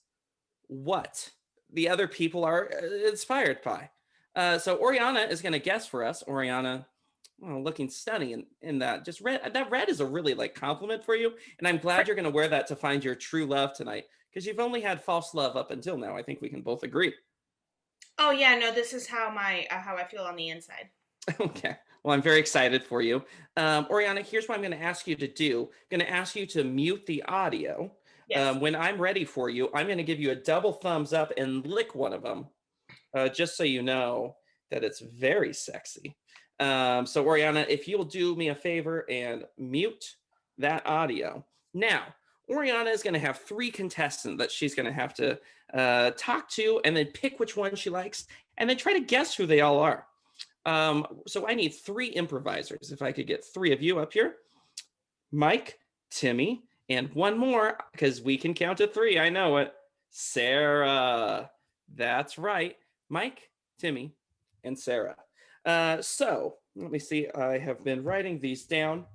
what the other people are inspired by. So Oriana is going to guess for us. Oriana, looking stunning in that. Just red. That red is a really compliment for you, and I'm glad you're going to wear that to find your true love tonight because you've only had false love up until now. I think we can both agree. Oh yeah, no, this is how I feel on the inside. Okay. Well, I'm very excited for you, Oriana. Here's what I'm going to ask you to do. I'm going to ask you to mute the audio. Yes. When I'm ready for you, I'm going to give you a double thumbs up and lick one of them. Just so you know that it's very sexy. So Oriana, if you'll do me a favor and mute that audio. Now, Oriana is going to have 3 contestants that she's going to have to talk to and then pick which one she likes and then try to guess who they all are. So I need 3 improvisers. If I could get 3 of you up here. Mike, Timmy, and one more, because we can count to 3. I know it. Sarah. That's right. Mike, Timmy, and Sarah. So let me see. I have been writing these down.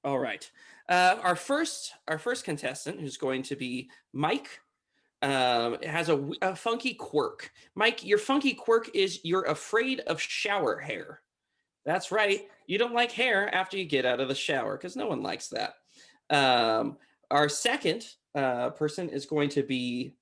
All right. Our first contestant, who's going to be Mike, has a funky quirk. Mike, your funky quirk is you're afraid of shower hair. That's right. You don't like hair after you get out of the shower, because no one likes that. Our second person is going to be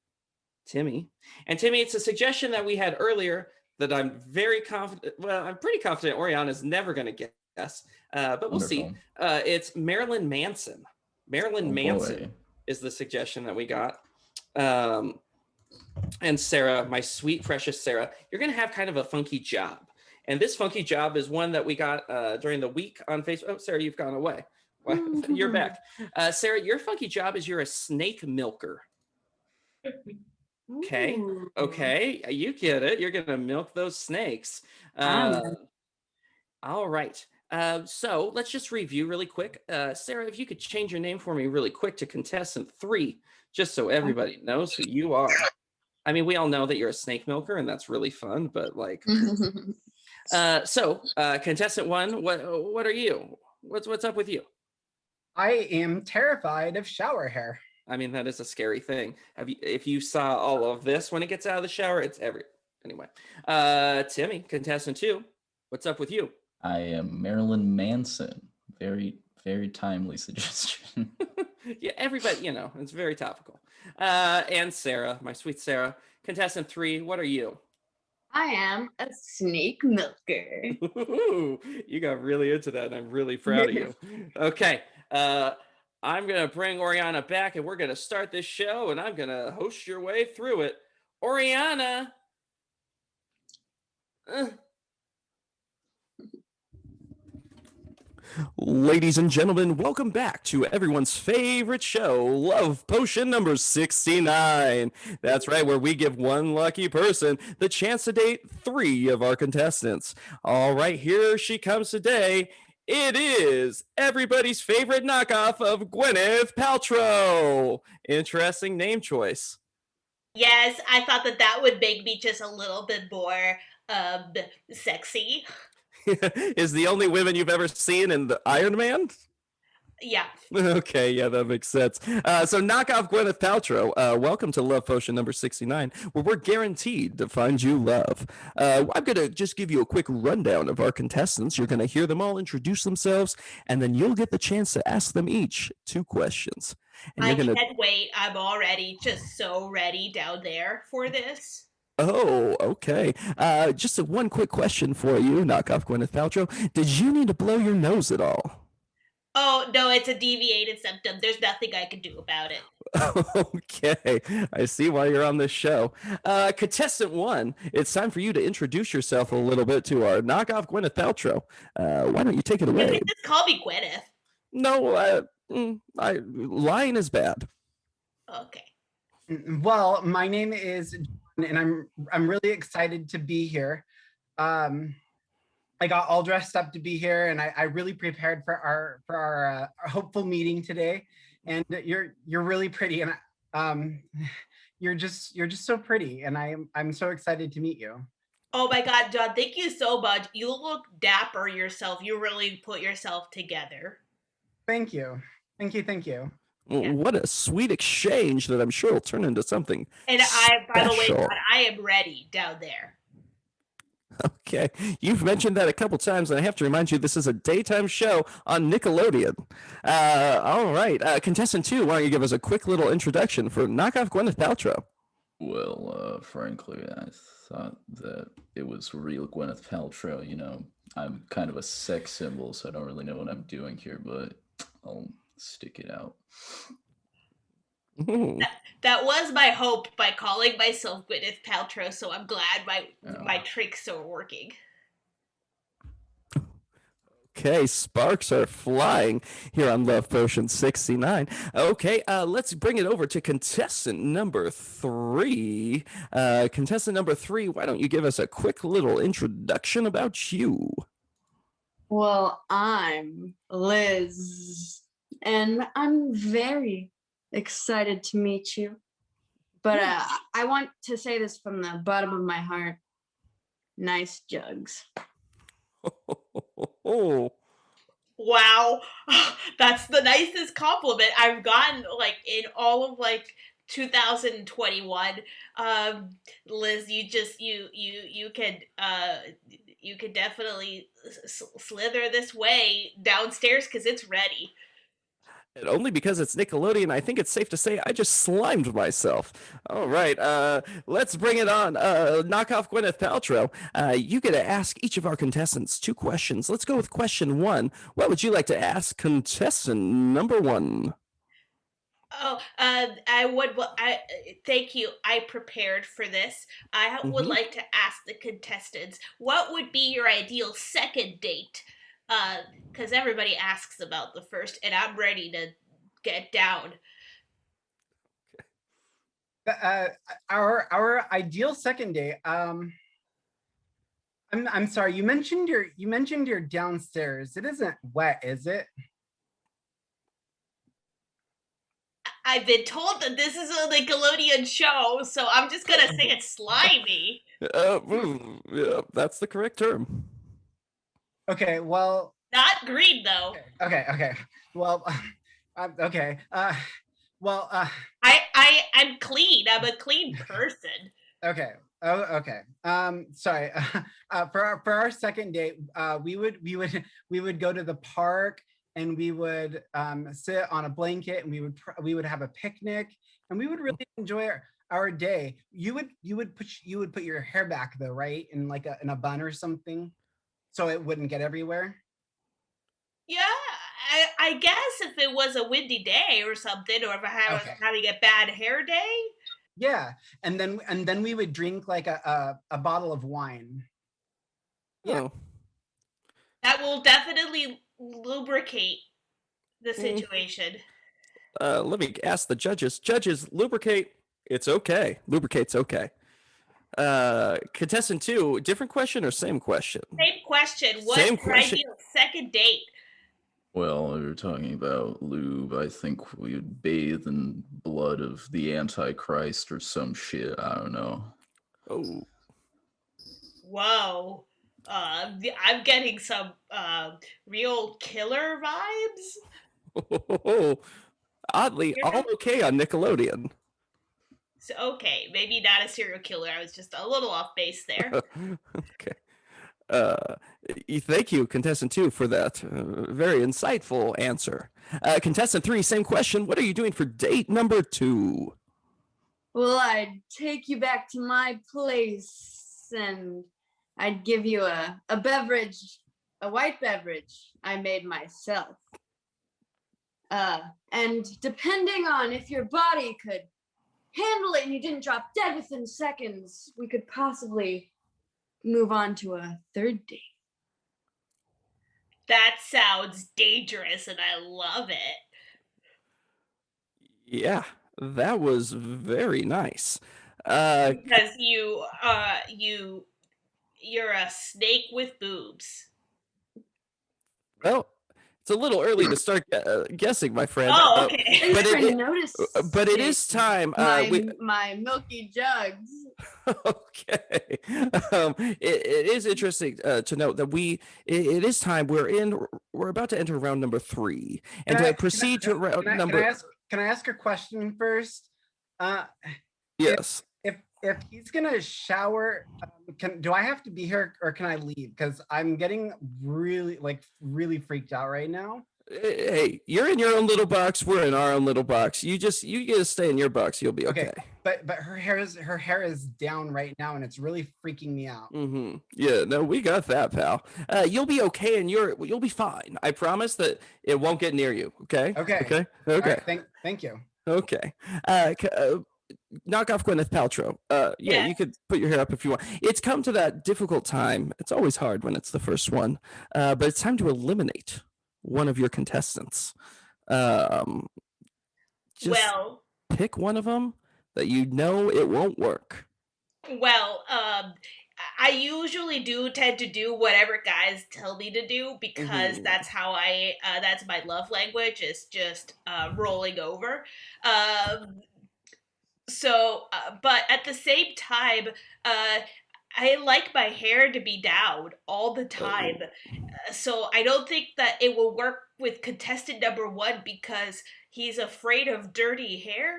Timmy. And Timmy, it's a suggestion that we had earlier that I'm very confident. Well, I'm pretty confident Oriana's never going to guess, but we'll see. It's Marilyn Manson. Marilyn Manson is the suggestion that we got. And Sarah, my sweet, precious Sarah, you're going to have kind of a funky job. And this funky job is one that we got during the week on Facebook. Oh, Sarah, you've gone away. You're back. Sarah, your funky job is you're a snake milker. Okay. Okay. You get it. You're going to milk those snakes. All right. So let's just review really quick. Sarah, if you could change your name for me really quick to contestant 3, just so everybody knows who you are. I mean, we all know that you're a snake milker and that's really fun, but like, so contestant 1, what are you? What's up with you? I am terrified of shower hair. I mean, that is a scary thing. If you saw all of this when it gets out of the shower, it's anyway. Timmy, contestant 2, what's up with you? I am Marilyn Manson. Very, very timely suggestion. Yeah, everybody, it's very topical. And Sarah, my sweet Sarah, contestant 3, what are you? I am a snake milker. You got really into that, and I'm really proud of you. Okay, I'm going to bring Oriana back, and we're going to start this show, and I'm going to host your way through it. Oriana! Ladies and gentlemen, welcome back to everyone's favorite show, Love Potion number 69. That's right, where we give one lucky person the chance to date 3 of our contestants. All right, here she comes today. It is everybody's favorite knockoff of Gwyneth Paltrow. Interesting name choice. Yes, I thought that would make me just a little bit more sexy. Is the only women you've ever seen in the Iron Man? Yeah. Okay, yeah, that makes sense. So knock off Gwyneth Paltrow. Welcome to Love Potion number 69, where we're guaranteed to find you love. I'm going to just give you a quick rundown of our contestants. You're going to hear them all introduce themselves, and then you'll get the chance to ask them each 2 questions. And I can't wait. I'm already just so ready down there for this. Oh, okay. Just one quick question for you, knock off Gwyneth Paltrow. Did you need to blow your nose at all? Oh, no, it's a deviated symptom. There's nothing I can do about it. Okay, I see why you're on this show. Contestant 1, it's time for you to introduce yourself a little bit to our knockoff Gwyneth Paltrow. Why don't you take it away? You can just call me Gwyneth. No, lying is bad. Okay. Well, my name is John, and I'm really excited to be here. I got all dressed up to be here, and I really prepared for our hopeful meeting today. And you're really pretty, and you're just so pretty, and I'm so excited to meet you. Oh my God, John! Thank you so much. You look dapper yourself. You really put yourself together. Thank you, thank you, thank you. Yeah. What a sweet exchange that I'm sure will turn into something. And by the way, John, I am ready down there. Okay, you've mentioned that a couple times, and I have to remind you, this is a daytime show on Nickelodeon. All right, contestant 2, why don't you give us a quick little introduction for knockoff Gwyneth Paltrow? Well, frankly, I thought that it was real Gwyneth Paltrow. I'm kind of a sex symbol, so I don't really know what I'm doing here, but I'll stick it out. Ooh. That was my hope by calling myself Gwyneth Paltrow, so I'm glad my tricks are working. Okay, sparks are flying here on Love Potion 69. Okay, let's bring it over to contestant number 3. Contestant number 3, why don't you give us a quick little introduction about you? Well, I'm Liz, and I'm very excited to meet you. But I want to say this from the bottom of my heart. Nice jugs. Oh. Wow, that's the nicest compliment I've gotten like in all of like 2021. Liz, you could definitely slither this way downstairs because it's ready. And only because it's Nickelodeon, I think it's safe to say I just slimed myself. All right, let's bring it on. Knock off Gwyneth Paltrow. You get to ask each of our contestants 2 questions. Let's go with question 1. What would you like to ask contestant number 1? Oh, thank you. I prepared for this. I would like to ask the contestants, what would be your ideal second date? Because everybody asks about the first, and I'm ready to get down. Our ideal second date. I'm sorry. You mentioned your downstairs. It isn't wet, is it? I've been told that this is a Nickelodeon show, so I'm just gonna say it's slimy. Yeah, that's the correct term. Okay, well. Not green though. Okay. Well, okay. Well. I'm clean. I'm a clean person. Okay. Oh, okay. Sorry. For our second date, we would go to the park, and we would sit on a blanket, and we would have a picnic, and we would really enjoy our day. You would put your hair back though, right? In in a bun or something, so it wouldn't get everywhere. Yeah, I guess if it was a windy day or something, or if I was having a bad hair day. Yeah, and then we would drink like a bottle of wine. Yeah. Oh. That will definitely lubricate the situation. Let me ask the judges. Judges, lubricate. It's okay. Lubricate's okay. Contestant 2, different question or same question? Same question. What's your ideal second date? Well, if you're talking about lube, I think we would bathe in blood of the Antichrist or some shit. I don't know. Oh. Whoa. I'm getting some real killer vibes. Oddly, all okay on Nickelodeon. So, okay, maybe not a serial killer. I was just a little off base there. Okay. Thank you, contestant 2, for that very insightful answer. Contestant 3, same question. What are you doing for date number 2? Well, I'd take you back to my place, and I'd give you a beverage, a white beverage I made myself. And depending on if your body could handle it and you didn't drop dead within seconds, we could possibly move on to a third date. That sounds dangerous, and I love it. Yeah, that was very nice. Because you're a snake with boobs. Well, it's a little early to start guessing, my friend. Oh, okay. But it is time. My milky jugs. Okay. It is interesting to note that it is time. We're about to enter round number 3, and to proceed to round number. Can I ask a question first? Yes. If he's gonna shower, do I have to be here or can I leave? Because I'm getting really freaked out right now. Hey, you're in your own little box. We're in our own little box. You get to stay in your box. You'll be okay. But her hair is down right now, and it's really freaking me out. Mm-hmm. Yeah, no, we got that, pal. You'll be okay, and you'll be fine. I promise that it won't get near you. Okay. Okay. Okay. Right, thank you. Okay. Knock off Gwyneth Paltrow. Yeah, you could put your hair up if you want. It's come to that difficult time. It's always hard when it's the first one, but it's time to eliminate one of your contestants. Just Well, pick one of them that you know it won't work. well, I usually do tend to do whatever guys tell me to do because that's how that's my love language is just rolling over. Um, but at the same time, I like my hair to be down all the time. So I don't think that it will work with contestant number one because he's afraid of dirty hair.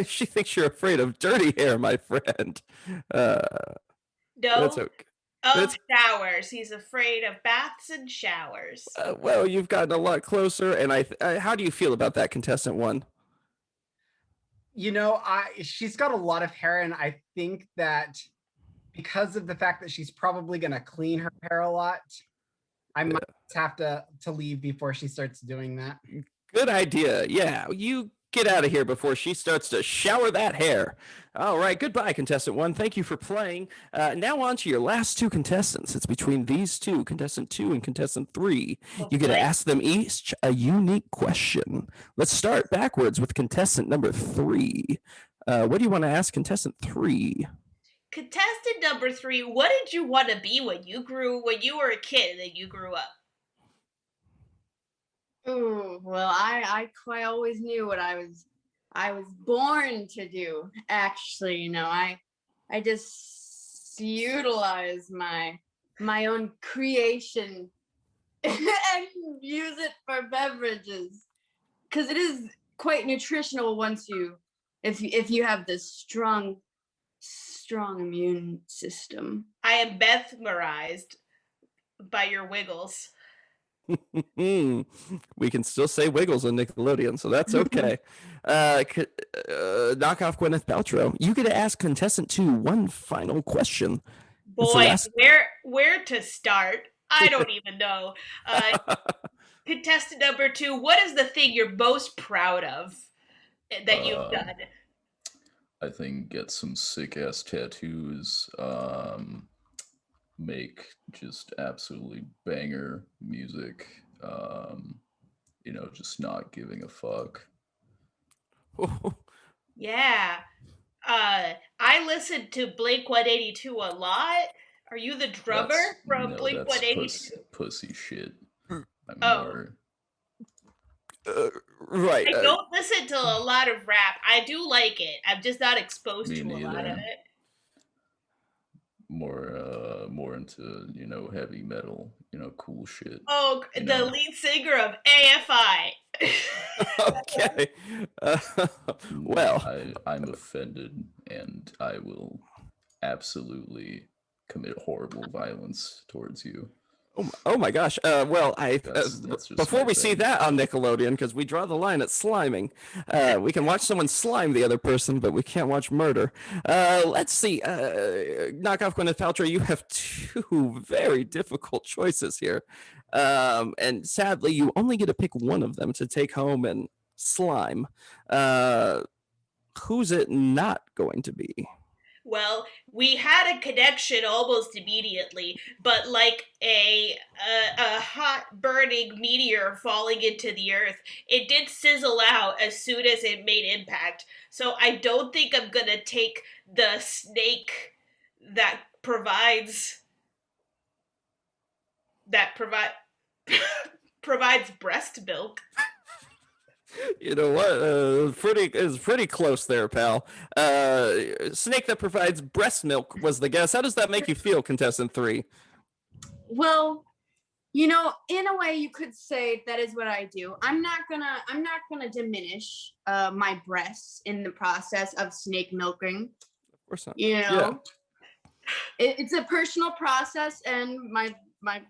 She thinks you're afraid of dirty hair, my friend. That's No, okay. of showers. He's afraid of baths and showers. Well, you've gotten a lot closer, and how do you feel about that contestant one? You know, she's got a lot of hair, and I think that because of the fact that she's probably gonna clean her hair a lot, I might have to leave before she starts doing that. Good idea. Yeah, you get out of here before she starts to shower that hair. All right, goodbye, contestant one. Thank you for playing. Now on to your last two contestants. It's between these two, contestant 2 and contestant 3. You get to ask them each a unique question. Let's start backwards with contestant number 3. What do you want to ask contestant 3? Contestant number 3, what did you want to be when you were a kid and you grew up? Ooh, well, I quite always knew what I was born to do. Actually, you know, I just utilize my own creation and use it for beverages because it is quite nutritional once if you have this strong immune system. I am mesmerized by your wiggles. We can still say Wiggles on Nickelodeon, so that's okay. Knock off Gwyneth Paltrow. You get to ask contestant 2 one final question. Boy, where to start? I don't even know. Contestant number 2, what is the thing you're most proud of that you've done? I think get some sick ass tattoos. Make just absolutely banger music. You know, just not giving a fuck. Yeah. I listened to Blink 182 a lot. Are you the drummer from Blink 182? Pussy shit. I'm more. Right. I don't listen to a lot of rap. I do like it. I'm just not exposed to a lot of it. More into, you know, heavy metal, you know, cool shit. Oh, the lead singer of AFI. Okay. Well, I'm offended, and I will absolutely commit horrible violence towards you. Oh my gosh. Well, that's before we see that on Nickelodeon, because we draw the line at sliming, we can watch someone slime the other person, but we can't watch murder. Let's see. Knock off Gwyneth Paltrow. You have 2 very difficult choices here. And sadly, you only get to pick one of them to take home and slime. Who's it not going to be? Well, we had a connection almost immediately, but like a hot burning meteor falling into the earth, it did sizzle out as soon as it made impact. So I don't think I'm gonna take the snake that provides provides breast milk. You know what? Pretty close there, pal. Snake that provides breast milk was the guess. How does that make you feel, contestant 3? Well, you know, in a way, you could say that is what I do. I'm not gonna diminish my breasts in the process of snake milking. Of course not. You know, it's a personal process, and my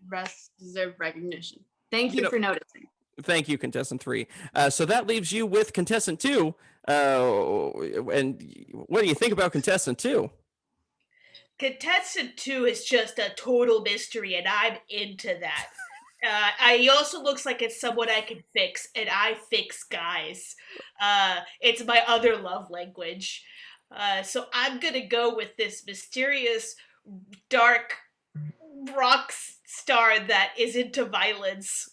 breasts deserve recognition. Thank you for noticing. Thank you, contestant 3. So that leaves you with contestant 2. And what do you think about contestant 2? Contestant 2 is just a total mystery, and I'm into that. He also looks like it's someone I can fix, and I fix guys. It's my other love language. So I'm gonna go with this mysterious, dark rock star that is into violence.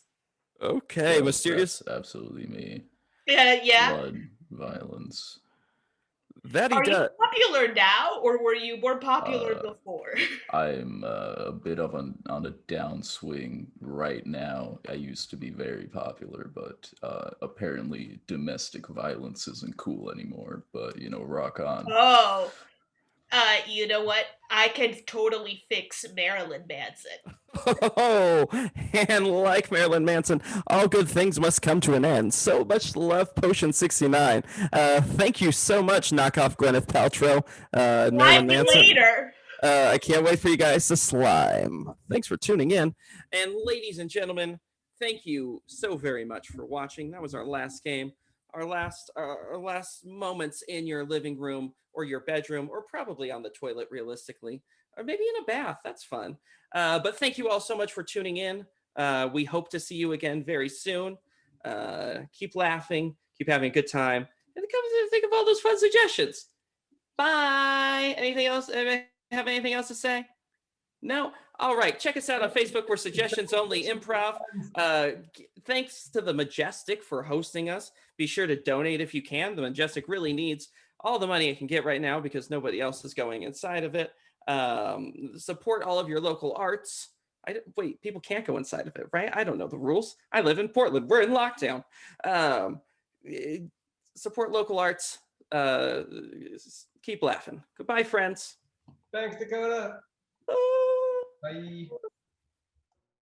Okay, Yep, mysterious. that's absolutely me. Yeah. Blood, violence. That he Are you does. popular now, or were you more popular Uh, before? I'm a bit of on a downswing right now. I used to be very popular, but apparently domestic violence isn't cool anymore. But you know, rock on. Oh, you know what? I can totally fix Marilyn Manson. Oh, and like Marilyn Manson, all good things must come to an end. So much love, Potion 69. Thank you so much, knockoff Gwyneth Paltrow, Marilyn See you Manson. later. I can't wait for you guys to slime. Thanks for tuning in. And ladies and gentlemen, thank you so very much for watching. That was our last game, our last moments in your living room or your bedroom, or probably on the toilet, realistically, or maybe in a bath. That's fun. But thank you all so much for tuning in. We hope to see you again very soon. Keep laughing, keep having a good time, and come to think of all those fun suggestions. Bye. Anything else? Have anything else to say? No? All right. Check us out on Facebook. We're Suggestions Only Improv. Thanks to the Majestic for hosting us. Be sure to donate if you can. The Majestic really needs all the money it can get right now because nobody else is going inside of it. Support all of your local arts. Wait, people can't go inside of it, right? I don't know the rules. I live in Portland. We're in lockdown. Support local arts. Keep laughing. Goodbye, friends. Thanks, Dakota. Bye.